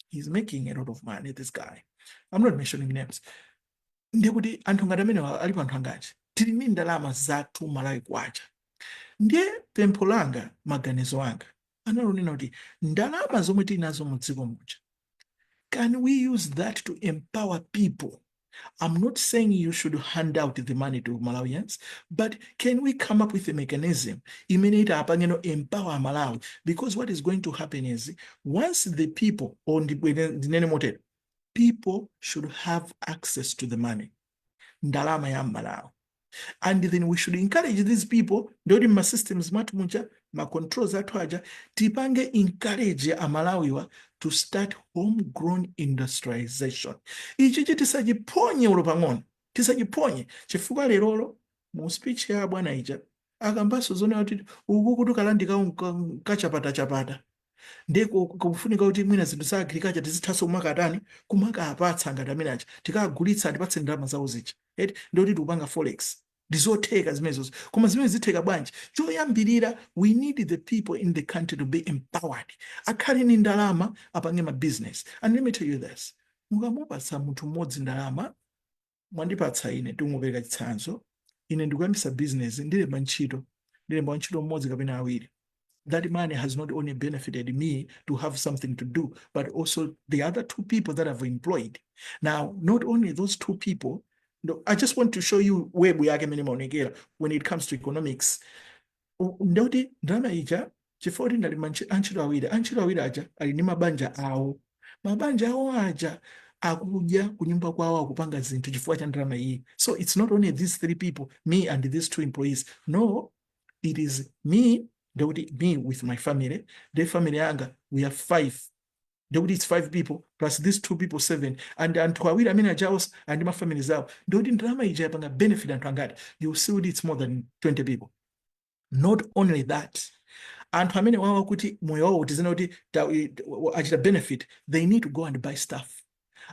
He's making a lot of money, this guy. I'm not mentioning names. Ndiye kuti anthu ngati amene alipo anthu angati. Tili ndi ndalama zathu Malawi kwacha. Ndiye pempho langa, maganizo anga, analonena kuti ndalama zomwe tinazo mu dziko muja, can we use that to empower people? I'm not saying you should hand out the money to Malawians, but can we come up with a mechanism imene apangeno empower Malawi? Because what is going to happen is once the people on the people should have access to the money, ndalama ya Malawi. And then we should encourage these people, ndodi ma systems matu munja, ma controls atu aja, tipange encourage Amalawiwa to start homegrown industrialization. Ichichi tisajiponye ulopang'ono, tisajiponye. Chifukwa lerolo, mu speech ya bwana ija, akambaso zone wati, ukukutu kalandika chapata. Ndeko kufunika kuti mwina zinthu za agriculture tizithaso kumakatani kumaka apatsa ngati amene aja tikagulitsa ndipatse ndalama zawo zicha ndoti tikupanga forex ndizotheka zimenezo. Koma zimene zitheka bwanji? Choyambirira, we need the people in the country to be empowered. Akhale ni ndalama apange ma business. And let me tell you this, mukamupatsa munthu mmodzi ndalama, mwandipatsa ine tumupereka chitsanzo, ine ndikuyambisa business ndilemba ntchito mmodzi kapena awiri. That money has not only benefited me to have something to do, but also the other 2 people that I've employed. Now, not only those 2 people, I just want to show you where we are when it comes to economics. Ndoti ndalama ija chifukwa ndali antchito awiri aja ali ndi mabanja awo aja akuja kunyumba kwawo akupanga zinthu chifukwa cha ndalama iyi. So it's not only these 3 people, me and these 2 employees. No, it is me with my family, the family yanga, we are 5. It's 5 people plus these 2 people 7, and twawiri amene ajaos and my family zao. Ndalama ija yapanga benefit anthu angati. You see it's more than 20 people. Not only that, anthu amene wawa kuti moyo wawo tizena kuti achita benefit, they need to go and buy stuff.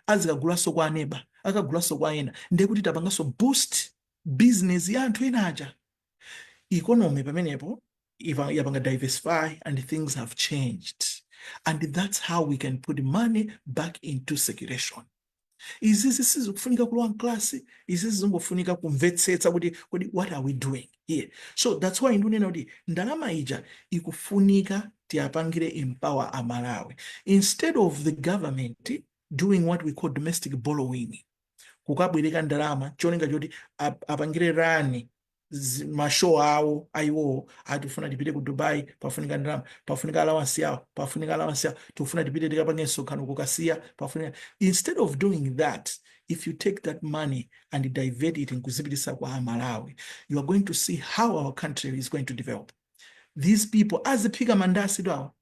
Azikagulaso kwa aneba, akagulaso kwa ena, ndiye kuti tapangaso boost business ya anthu ena aja. Economy pamenepo yapanga diversify, and things have changed. And that's how we can put money back into circulation. Izizi sizokufunika kulowa klasi, izizi zongofunika kumvetsetsa kuti what are we doing here? So that's why ndunena kuti ndalama ija ikufunika tiapangire empower Amalawi. Instead of the government doing what we call domestic borrowing, kukabwereka ndalama cholinga choti apangire rani mashow awo aiwowo atifuna tipite ku Dubai, pafunika ndalama, pafunika allowance yawo, tifuna tipite tikapange msonkhano kukasiya, pafunika. Instead of doing that, if you take that money and divert it nkuzipitisa kwa Malawi, you are going to see how our country is going to develop. These people aziphika mandasi lwawo,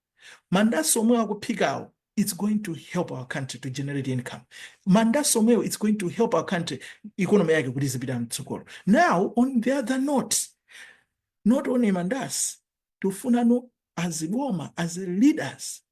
mandasi omwe akuphikawo, it's going to help our country to generate income. Mandasi omwewo, it's going to help our country economy yake kuti izipita mtsogolo. Now, on the other note, not only mandasi, tufunano as boma, as leaders,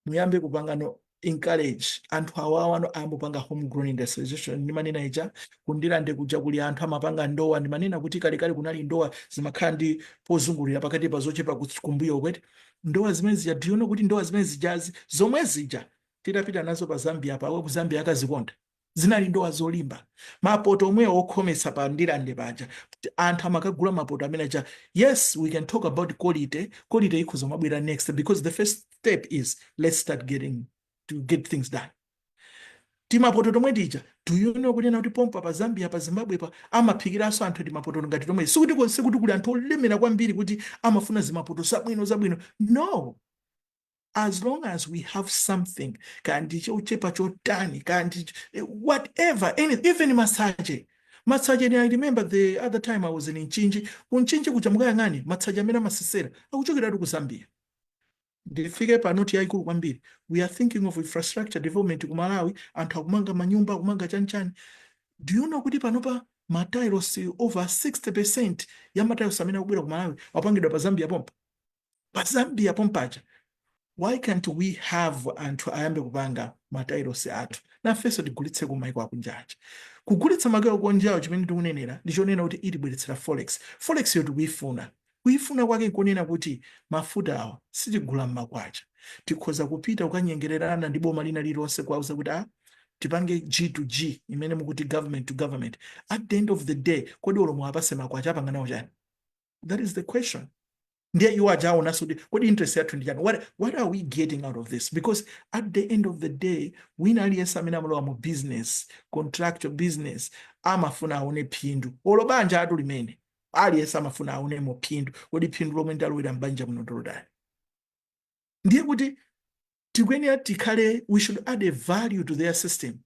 muyambe kupanga no encourage anthu awawano ambopanga homegrown industrialization. Ndimanena ija kundilande kuja kuli anthu amapanga ndowa, ndimanena kuti kalekale kunali ndowa zimakhala ndi pozungulira pakati pa zochepa kumbuyo kwete. Ndowa zimene zija, do you know kuti ndowa zimene zijazi zomwe zija tidapita nazo pa Zambia, pa ku Zambia akazikonda, zinali ndowa zolimba. Mapoto omwe okhometsa pa ndilande paja, anthu amakagula mapoto amene aja. Yes, we can talk about quality ikhoza mabwera next, because the first step is let's start to get things done. Timapoto tomwe tija, do you know kuti kuti pompa pa Zambia, pa Zimbabwe pa amaphikiranso anthu timapoto ngati tomwe. Sikuti kuli anthu olemera kwambiri kuti amafuna zimapoto zabwino. No. As long as we have something, kandi chochepa chotani, kandi whatever, even massage. I remember the other time I was in Nchinji. Kunchinji kuchamuka ngani, massage amena masisera. Akuchokera ku Zambia. Ndifike panoti yaikulu kwambiri. We are thinking of infrastructure development ku Malawi, anthu akumanga manyumba, akumanga chani. Do you know kuti panopa matailos over 60% ya matailos amene akubwera ku Malawi apangidwa pa Zambia pompa? Pa Zambia pompacha. Why can't we have anthu ayambe kupanga matailos athu? Na feso tigulitse ku maiko akunjaja. Kugulitsa maiko akunjaja chimene tikunenera ndichonena kuti itibweretsera forex yoti kuifuna kwake nkunena kuti mafuta awa sitigula m'makwacha, tikhoza kupita kukanyengererana ndi boma lina lilonse kwauza kuti tipange G2G, imene mukuti government to government. At the end of the day, kodi olomo apase makwacha apanga nawo chani? That is the question. Ndiye iwo ajaona so kodi interest yathu ndi chani? What are we getting out of this? Because at the end of the day, wina aliyese amene amalowa mu business, contractual business, amafuna aone phindu. Olo banja atu limene aliyese amafuna aone mo phindu, kodi phindu lomwe ndalowera mbanja muno ndolodani. Ndiye kuti tikwenera tikhale, we should add a value to their system.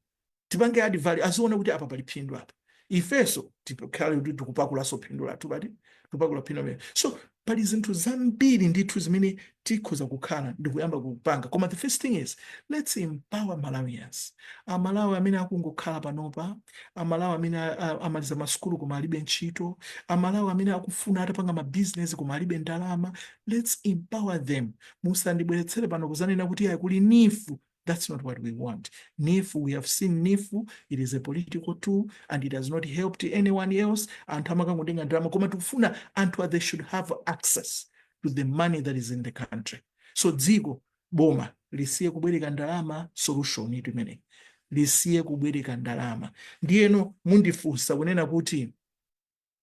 Tipange add value, aziona kuti apa pali phindu apa. Ifeso tikhale kuti tikupakulaso phindu lathu pati tupakula phindu. So pali zinthu zambiri ndithu zimene tikhoza kukhala ndikuyamba kupanga. Koma the first thing is, let's empower Malawians. Amalawi amene akungokhala panopa, amalawi amene amaliza masukulu koma alibe ntchito, amalawi amene akufuna atapanga mabusiness koma alibe ndalama, let's empower them. Musandibweretsere pano kuzanena kuti kuli NIFU. That's not what we want. NIFU, we have seen NIFU, it is a political tool and it has not helped anyone else. And tamakangotenga drama koma tufuna anthu they should have access to the money that is in the country. So dziko boma lisiye kubwereka ndalama, solution itu imene. Lisiye kubwereka ndalama. Ndiyeno mundifunsa kunena kuti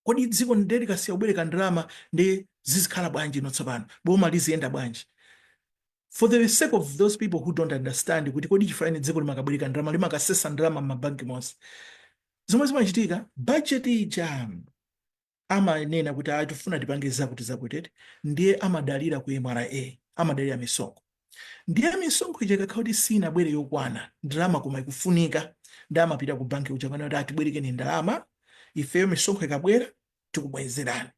kodi dziko ndeli kasiya kubwereka ndalama ndi zizikhala bwanji notsopano? Boma liziyenda bwanji? For the sake of those people who don't understand, kuti kodi chifukwa dziko limakabwereka ndalama, limakasesa ndalama m'mabanki monse. Zomwe zimachitika, budget ija amanena kuti atufuna tipange zakuti ndiye amadalira ku MRA, amadalira misonkho. Ndiye misonkho ija ikakhala kuti sinabwere yokwana, ndalama koma ikufunika, ndiye amapita ku banki kuja kuti atibwerekeni ndalama, ifeyo misonkho ikabwera tikubwezerani.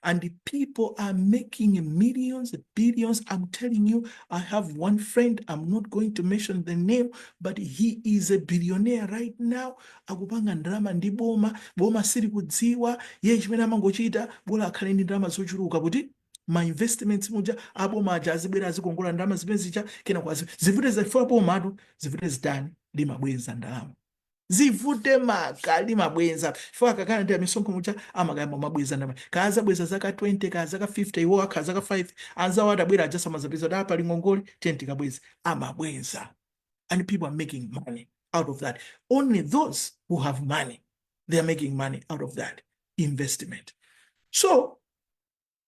And the people are making millions, billions. I'm telling you, I have one friend, I'm not going to mention the name, but he is a billionaire right now. Akupanga ndalama ndi boma siri kudziwa, ye chimene amangochita, bola akhale ndi ndalama zochuluka kuti ma investments muja aboma aja azibwera azikongola ndalama zimene zicha kena kwa zivute zafa boma atu zivute zitani limabwenza ndalama. Zivute maka limabwenza fika kakana ndi misonkho mucha amagamba mabwenza ndalama kaza bweza zaka 20 kaza zaka 50 iwo akaza zaka 5 anzawo atabwera ajasa mazabizo dapa lingongoli 10 kabweza amabwenza. And people are making money out of that. Only those who have money, they are making money out of that investment. So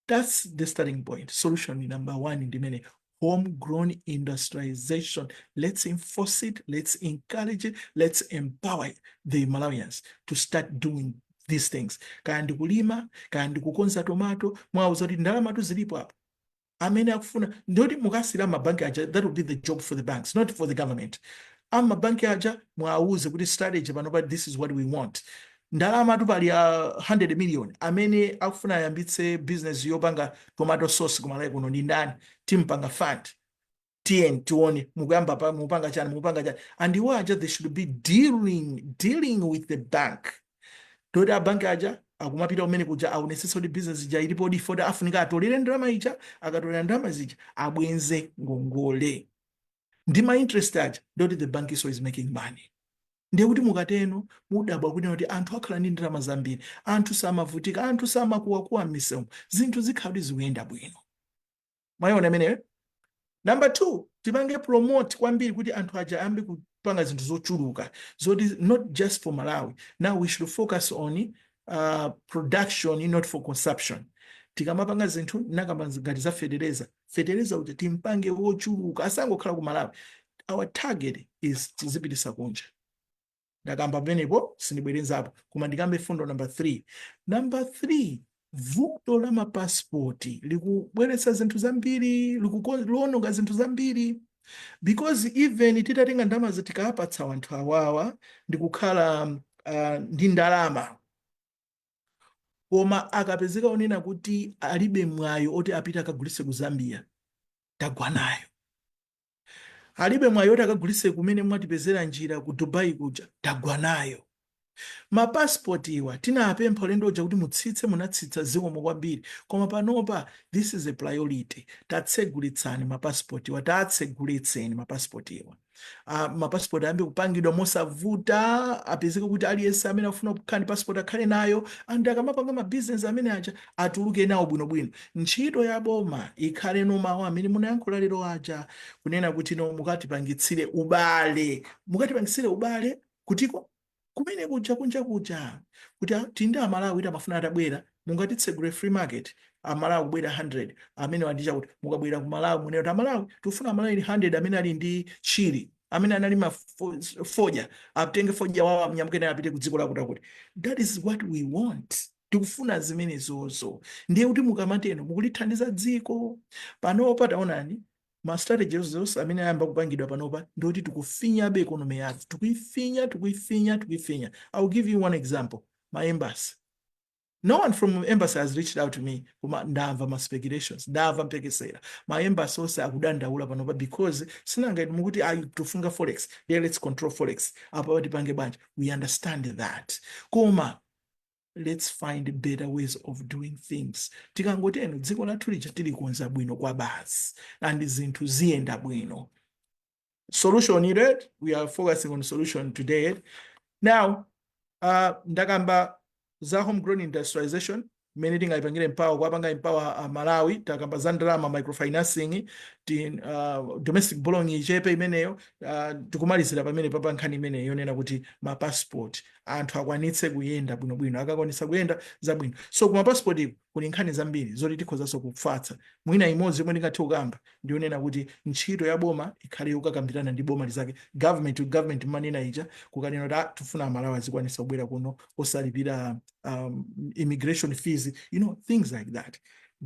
that's the starting point. Solution number one in the many. homegrown industrialization. Let's enforce it, let's encourage it, let's empower the Malawians to start doing these things. Kaya ndikulima, kaya ndikukonza tomato, mwauza kuti ndalama tu zilipo apo. Amene akufuna, ndoti mukasira mabanki aja, that will be the job for the banks, not for the government. Mabanki aja, mwauze kuti strategy panopa, this is what we want. Ndalama tu pali 100 million. Amene akufuna ayambitse business yopanga tomato sauce kumalawi kuno ndi ndani? Timpanga fund. TN tuone mugamba pa mupanga chani. And iwo aja, they should be dealing with the bank. Todi abanki aja akumapita umene kuja aonetsesa kuti business ija ilipo difoda afunika atolere ndalama ija, akatolera ndalama zija abwenze ngongole. Ndi ma interest aja ndoti the bank is making money. Ndiye kuti mukateno mudabwa kuti anthu akhala ndi ndalama zambiri, anthu samavutika, anthu samakuwakuwa m'misewu, zinthu zikhala zikuyenda bwino. Mwayiona imeneyo? Number 2, tipange promote kwambiri kuti anthu aja ambe kupanga zinthu zochuluka, zoti not just for Malawi. Now we should focus on production, not for consumption. Tikamapanga zinthu nakamba ngati za fetereza kuti timpange wochuluka asangokhala ku Malawi. Our target is tizipitisa kunja. Ndakamba pamenepo sindibwerenzapo koma ndikambe fundo number 3. Number 3, vuto la mapasipoti likubweretsa zinthu zambiri, likuononga zinthu zambiri, because even titatenga ndalama tikapatsa anthu awawa ndikukhala ndi ndalama, koma akapezeka onena kuti alibe mwayo oti apita akagulitse ku Zambia, tagwanayo. Alibe mwayo oti akagulitse kumene mwatipezera njira ku Dubai kuja, tagwanayo. Mapasipoti iwa tinapempha ulendo uja kuti mutsitse, munatsitsa zikomo kwambiri, koma panopa this is a priority. Tatsegulitsani mapasipoti iwa, tatsegulitseni mapasipoti iwa. Mapasipoti ambe kupangidwa mosavuta, apezeka kuti aliyense amene afuna kukhala passport akhale nayo, andi akamapanga mabusiness amene aja atuluke nawo bwinobwino. Ntchito ya boma ikhale nomawa amene munayankhula lero aja kunena kuti no mukatipangitsire ubale kutiko kumene kuja kunja kuti tinde Amalawi amafuna atabwera mungatitsegule free market. Amalawi kubwera 100 amene wandicha kuti mukabwera ku Malawi munena kuti Amalawi tufuna Amalawi 100 amene ali ndi chiri, amene analima foja, atenge foja wawo mnyamukene apite ku dziko lakutakuti. That is what we want. Tikufuna zimenezozo. Ndiye kuti mukamateno mukulithandiza dziko. Panopa taonani ma strategies zonse amene ayamba kupangidwa panopa ndoti tikufinyabe economy yathu, tikuifinya. I'll give you one example. My embassy. No one from embassy has reached out to me. Ndamva ma speculations, ndamva mpekesera. My embassy also akudandaula panopa because sinangaiti mukuti tufunga forex. Yeah, let's control forex. Apa tipange banja. We understand that. Koma let's find better ways of doing things. Tikangoteno dziko lathu lija tilikonza bwino kwa basi and zinthu ziyenda bwino. Solution needed. We are focusing on solution today. Now, ndakamba za homegrown industrialization, many things I empower kwapanga empower Malawi, takamba za ndalama microfinancing, domestic borrowing ichepe imeneyo, tikumalizira pamene papa nkhani imeneyo yonena kuti ma passport anthu akwanitse kuyenda bwinobwino, akakwanitsa kuyenda zabwino. So kuma passport iku kuli nkhani zambiri zoti tikhozanso kufatsa. Mwina imodzi yomwe ndingathe kukamba ndionena kuti ntchito ya boma ikhale yokakambirana ndi boma lizake, government to government manena ija kukanena kuti tufuna Amalawi azikwanisa kubwera kuno osalipira immigration fees, things like that.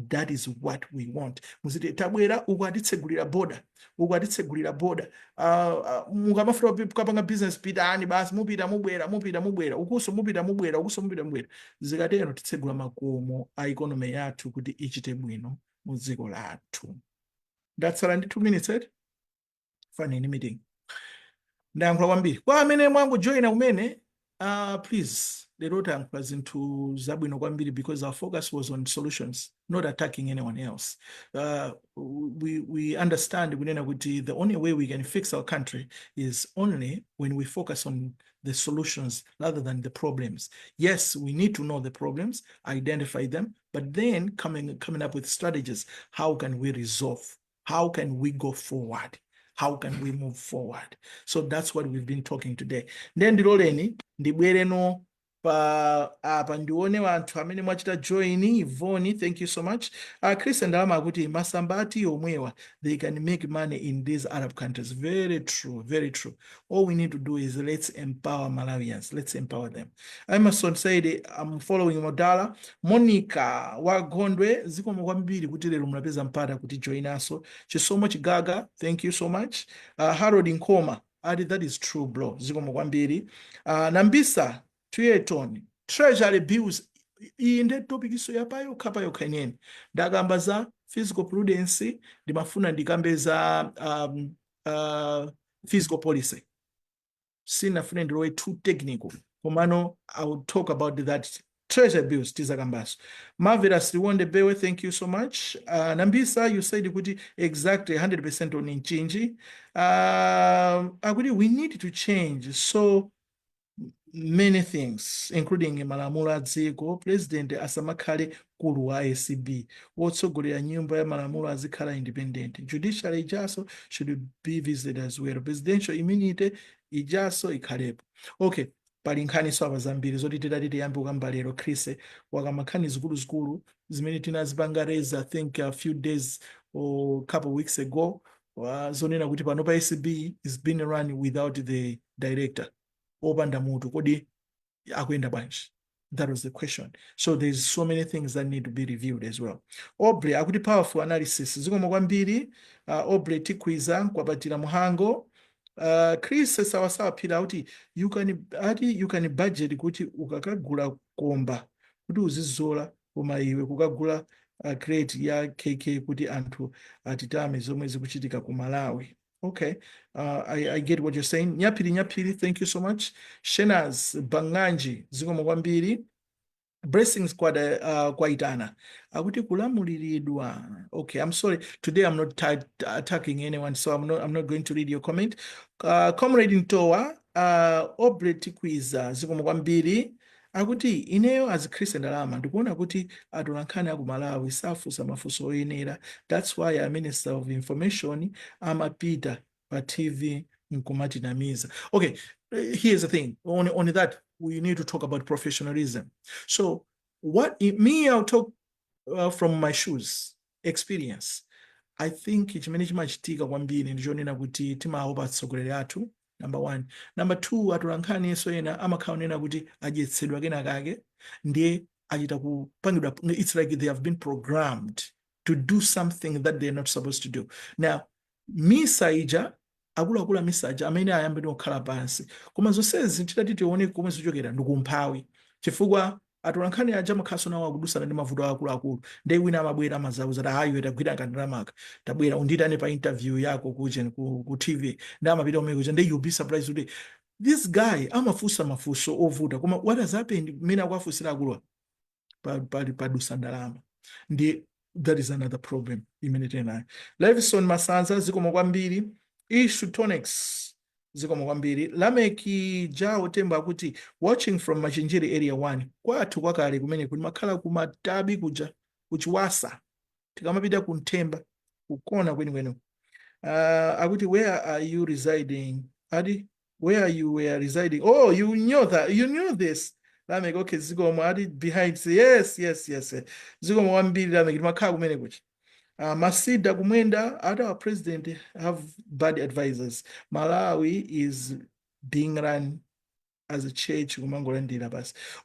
That is what we want. Muziti tabwera ukwatitsegulira border. Mukamafuna kupanga business pitani basi mupita mubwera. Ukuso mupita mubwera. Zikatero titsegula makomo a economy yathu kuti ichite bwino mu dziko lathu. Ndatsala ndi 2 minutes. Fanini meeting. Ndayankhula kwambiri. Kwa amene mwangojoyina kumene, please, lero tayankhula zinthu zabwino kwambiri because our focus was on solutions, not attacking anyone else. We understand the only way we can fix our country is only when we focus on the solutions rather than the problems. Yes, we need to know the problems, identify them, but then coming up with strategies. How can we resolve? How can we go forward? How can we move forward? So that's what we've been talking today. Then ndiloleni ndibwere no apa ndione wanthu amene mwachita join. Ivoni, thank you so much. Chris Ndalama akuti masamba ati omwewa they can make money in these Arab countries. Very true, very true. All we need to do is let's empower Malawians. Let's empower them. Emerson said I'm following Modala. Monica Wagondwe zikomo kwambiri kuti lero munapeza mpata kuti join aso. Chisomo Chigaga, thank you so much. Harold Nkoma, that is true bro. Zikomo kwambiri. Nambisa Tuyeton, treasury bills. Iyi nde topic iso yapayo kapayo kanene. Ndagamba za fiscal prudence, ndimafuna ndikambe za fiscal policy. Sinafuna ndilowe too technical. Komano, I will talk about that. Treasury bills, tizakambaso. Marvelous Liwonde Bewe, thank you so much. Nambisa, you said kuti exactly 100% on inchinji. Akuti we need to change so many things, including malamulo adziko. President asamakhale kulu wa ACB. Wotsogolera nyumba ya malamulo azikhala independent. Judiciary ijaso should be visited as well. Presidential immunity ijaso ikhalepo. Okay. Pali nkhaniso apa zambiri zoti tidati yambe kukamba lero Chris wakamankhani zikuluzikulu zimene tinazipanga raise I think a few days or couple weeks ago zonena kuti pano pa ACB is been run without the director opanda mutu kodi akuyenda bwanji. That was the question. So there's so many things that need to be reviewed as well. Aubrey akuti powerful analysis zikomo kwambiri. Aubrey tikwiza kwapatira muhango. Chris sawasawa pila kuti you can budget kuti ukakagula komba kuti uzizola koma iwe kukagula crate ya KK kuti anthu atitame zomwe zikuchitika ku Malawi. Okay, I get what you're saying. Nyapiri, thank you so much. Shenaz Banganji zikomo kwambiri. Blessings kwa itana. Akuti kulamuliridwa. Okay, I'm sorry. Today I'm not attacking anyone, so I'm not going to read your comment. Comrade Ntowa, Aubrey Tikwiza zikomo kwambiri. Akuti ineyo as Chris Ndalama ndikuona kuti atolankhani aku Malawi safusa mafunso oyenera. That's why I'm Minister of Information amapita pa TV nkumatinamiza. Okay, here's the thing. On that, we need to talk about professionalism. So I'll talk from my shoes, experience. I think chimene chimachitika kwambiri ndichonena kuti timaopa atsogoleri athu. Number one. Number two, atolankhani eso ena amakhaonena kuti ajetsedwa kena kake ndiye achita kupangidwa. It's like they have been programmed to do something that they're not supposed to do. Now, misaija akuluakulu amisaja amene ayambe ndikukhala pansi koma zonsezi titati tione komwe zichokera ndikumphawi chifukwa atolankhani aja makhaso nawo akudusana ndi mavuto akuluakulu ndi wina amabwera amazauza kuti ayi tagwira kandiramaka tabwera unditane pa interview yako ku TV ndi amapita omwe kuja ndi you'll be surprised kuti this guy amafunsa mafunso ovuta koma what has happened mmene akuafunsira akuluwa padusa ndalama ndi that is another problem imene tenayo. Levison Masanza zikomo kwambiri. Issue Tonex zikomo kwambiri. Lameki Jao Temba kuti watching from Machinjiri area 1 kwathu kwakale kumene kuli makhala kumatabi kuja kuchiwasa tikamapita kunthemba kukona kwenikweni. Akuti where are you residing? Where you were residing? Oh, you knew that. You knew this. Lameki okay zikomo adi behind. Yes. Zikomo kwambiri Lameki makhala kumene kuchi. Masida kumwenda, our president have bad advisors. Malawi is being run as a church.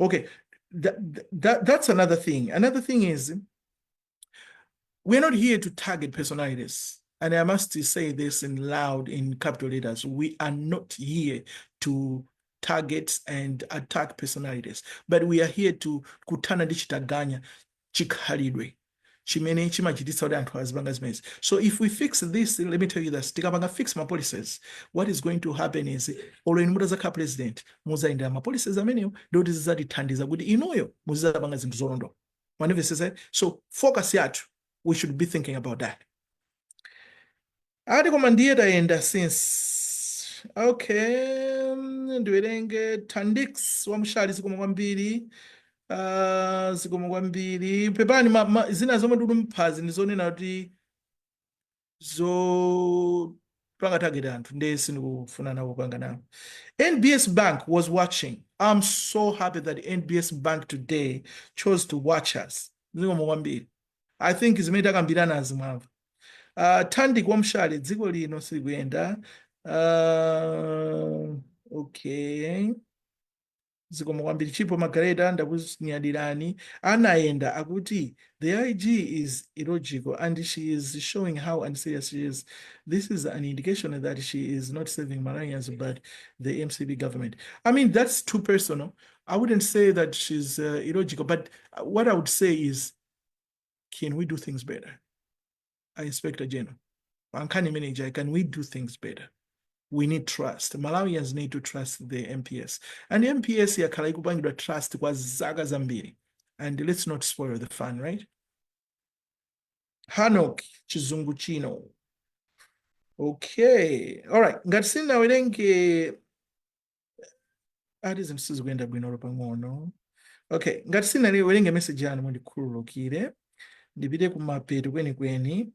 Okay, that's another thing. Another thing is, we're not here to target personalities. And I must say this in loud, in capital letters. We are not here to target and attack personalities. But we are here to kutana dichitaganya chikhalidwe. Chimene chimachititsa kuti anthu azipanga zimezi. So if we fix this, let me tell you this, tikapanga fix my policies, what is going to happen is, oloweni mutazakhala president, muzayendera ma policies amenewo, ndoti zizatithandiza kuti inuyo muzizapanga zinthu zolondola. Manivesese? So focus yathu, we should be thinking about that. Ati koma ndiye tayenda since. Okay, ndiwerenge Tandix wamshali zikomo kwambiri. Zikomo kwambiri pepani zina zomwe ndikumphazi ndizonena kuti panga target anthu ndiye sindikufuna nawo panga nawo. NBS Bank was watching. I'm so happy that NBS Bank today chose to watch us. Zikomo kwambiri. I think zimene takambirana azimwamva. Thandi kwamshale dziko lino sikuyenda. Okay. Zikomo kwambiri Chipo Magareta ndakunyadilani anayenda akuti the IG is illogical and she is showing how unserious she is. This is an indication that she is not serving Malawians but the MCB government. I mean, that's too personal. I wouldn't say that she's illogical, but what I would say is, can we do things better? I Inspector General, Ankani Manager, can we do things better? We need trust. Malawians need to trust the MPS. And the MPS yakhala ikupangidwa trust kwa zaka zambiri. And let's not spoil the fun, right? Hanok Chizungu Chino. Okay. All right. Ngati sinawerenge ati zinthu sizikuyenda bwino pang'ono. Okay. Ngati sinawerenge message yanu mundikhululukire. Ndipite kumapeto kwenikweni.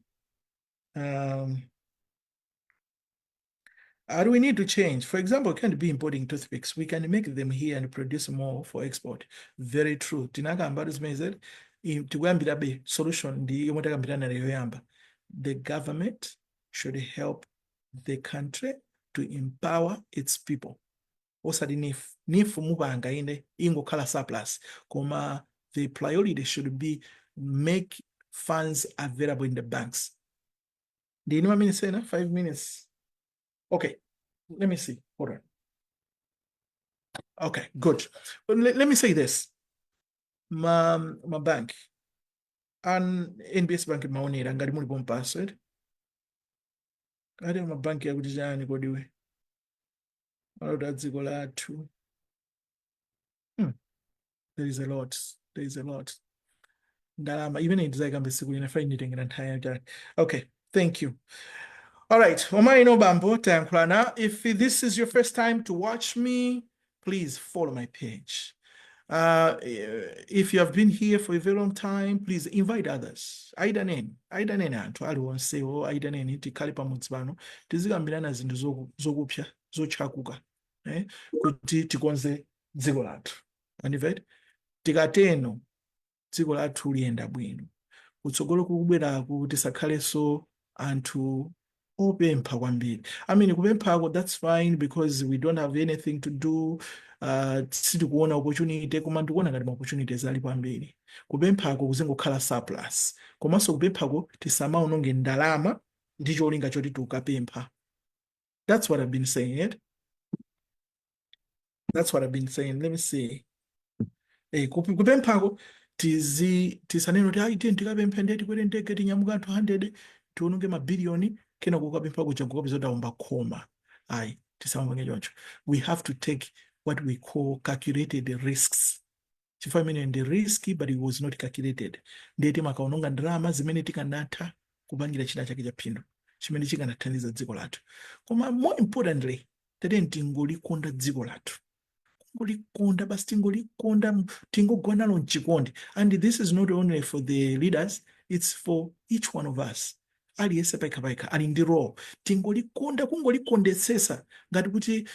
Do we need to change? For example, we can't be importing toothpicks. We can make them here and produce more for export. Very true. Tinaka ambari zimeze, tugambira be solution ndi yomutakambirana nayo yamba. The government should help the country to empower its people. Osadi nifu mubanga ine ingo kala surplus. Koma the priority should be make funds available in the banks. Do you know what I mean? Say 5 minutes. Okay, let me see. Hold on. Okay, good. But let me say this. My bank and NBS Bank maonera ngati muli bomb password. Ade ma bank ya kuti chani kodiwe. Malota dziko lathu. There is a lot. There is a lot. Ndalama even in design siku ina find anything in entire. Okay, thank you. All right, Omaino Bambo Tankrana. If this is your first time to watch me, please follow my page. If you have been here for a very long time, please invite others. Aidaneni anthu aliwonsewo aidaneni tikhale pamodzi pano tizikambirana zinthu zokupsa zochakuka kuti tikonze dziko lathu. Andimvera tikateno dziko lathu liyenda bwino kutsogolo kukubweraku tisakhalenso anthu opempha kwambiri. I mean, kupemphako, that's fine because we don't have anything to do. Sitikuona opportunity koma ndikuona ngati opportunities ali kwambiri. Kupemphako kuzingokhala surplus. Komanso kupemphako tisamaononge ndalama ndi cholinga choti tikapempha. That's what I've been saying. That's what I've been saying. Let me see. Kupemphako tisaneno ti ayi tikapempha ndeti kwere ndege tinyamuka anthu 100 tiononge mabiliyoni kena kukapempha kuja kukapeza daomba khoma. Ayi tisamamenge choncho. We have to take what we call calculated risks. Chifukwa imene ndi risky but it was not calculated. Ndeti makaononga ndalama zimene tikanatha kupangira china chake cha phindu chimene chikanathandiza dziko lathu. Koma more importantly, tete tingolikonda dziko lathu. Ngolikonda basi tingolikonda tingogwa nalo mchikondi. And this is not only for the leaders, it's for each one of us. Aliyese paika ali ndi role. Tingolikonda kungolikondetsesa ngati kuti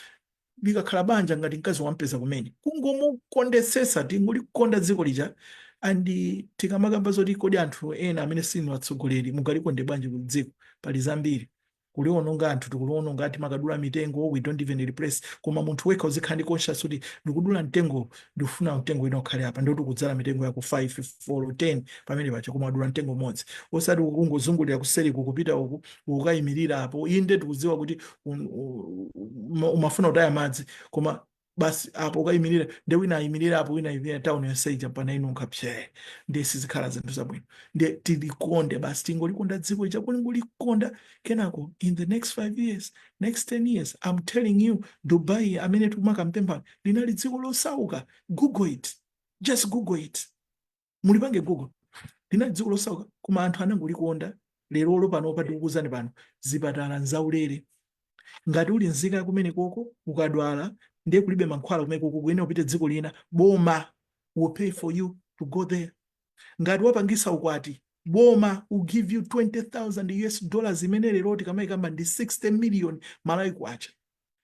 likakhala banja ngati mkazi wampeza kumene. Kungomukondetsesa tingolikonda dziko lija. And tikamakamba zoti kodi anthu ena amene sinu atsogoleri mungalikonde bwanji ku dziko pali zambiri. Kuliononga anthu tikuliononga ati makadula mitengo, we don't even replace. Koma munthu wekha uzikhandi conscious kuti ndikudula mtengo ndifuna mtengo ina ukhale apa ndoti kudzala mitengo yako 5 4 10 pamene pacha koma adula mtengo modzi. Osati kungozungulira kuseri kukupita uku ukayimirira apo inde tikudziwa kuti umafuna utaya madzi koma basi apo ukayimirira nde wina ayimirira apo wina ayimirira town yoseja pana inunkha pye ndi sizikhala zinthu zabwino. Ndi tilikonde basi tingolikonda dziko lija kulingolikonda kenako in the next 5 years, next 10 years, I'm telling you, Dubai amene tukumakampempha linali dziko losauka. Google it. Just Google it. Mulipange Google. Linali dziko losauka koma anthu anangolikonda. Lero pano patikuzani pano zipatala nzaulere. Ngati uli nzika kumene koko ukadwala ndiye kulibe mankhwala kumene koko kuyenera upite dziko lina, boma will pay for you to go there. Ngati wapangisa ukwati boma will give you 20,000 US dollars imene lero tikamaiamba ndi 60 million Malawi kwacha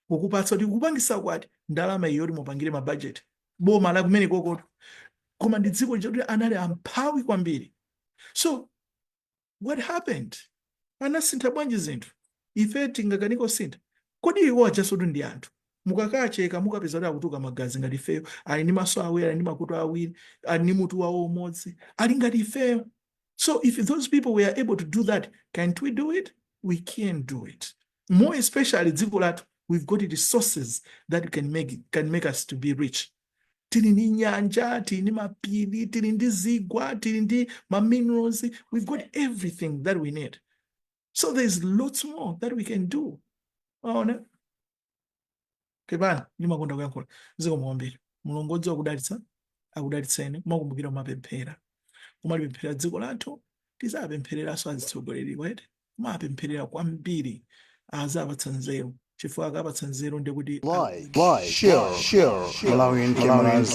kukupatsa kuti kupangisa kwati ndalama iyo mupangire mabudget boma la kumene kokoto koma ndi dziko kuti anali amphawi kwambiri. So what happened? Anasintha bwanji zinthu ife tingakaniko sintha kodi iwo achasotu ndi anthu mukakacheka mukapeza kuti akutuka magazi ngati ifeyo ali ndi maso awiri ali ndi makutu awiri ali ndi mutu wawo umodzi ali ngati ifeyo. So if those people were able to do that, can't we do it? We can do it. More especially dziko lathu, we've got resources that can make us to be rich. Tili ndi nyanja, tili ndi mapiri, tili ndi zigwa, tili ndi minerals. We've got everything that we need. So there's lots more that we can do. Waona? Kebana, ndimakonda kuyankhula. Ziko muombere. Mulongodzi wakudalitsa, akudalitseni, mukumbukira mapemphera. Kumapemphera dziko lathu, tizapemphereranso azitsogoleri kwete. Kumapempherera kwambiri azapatsa nzeru. Chifukwa akapatsa nzeru ndikuti Like, share, Malawian Cameras.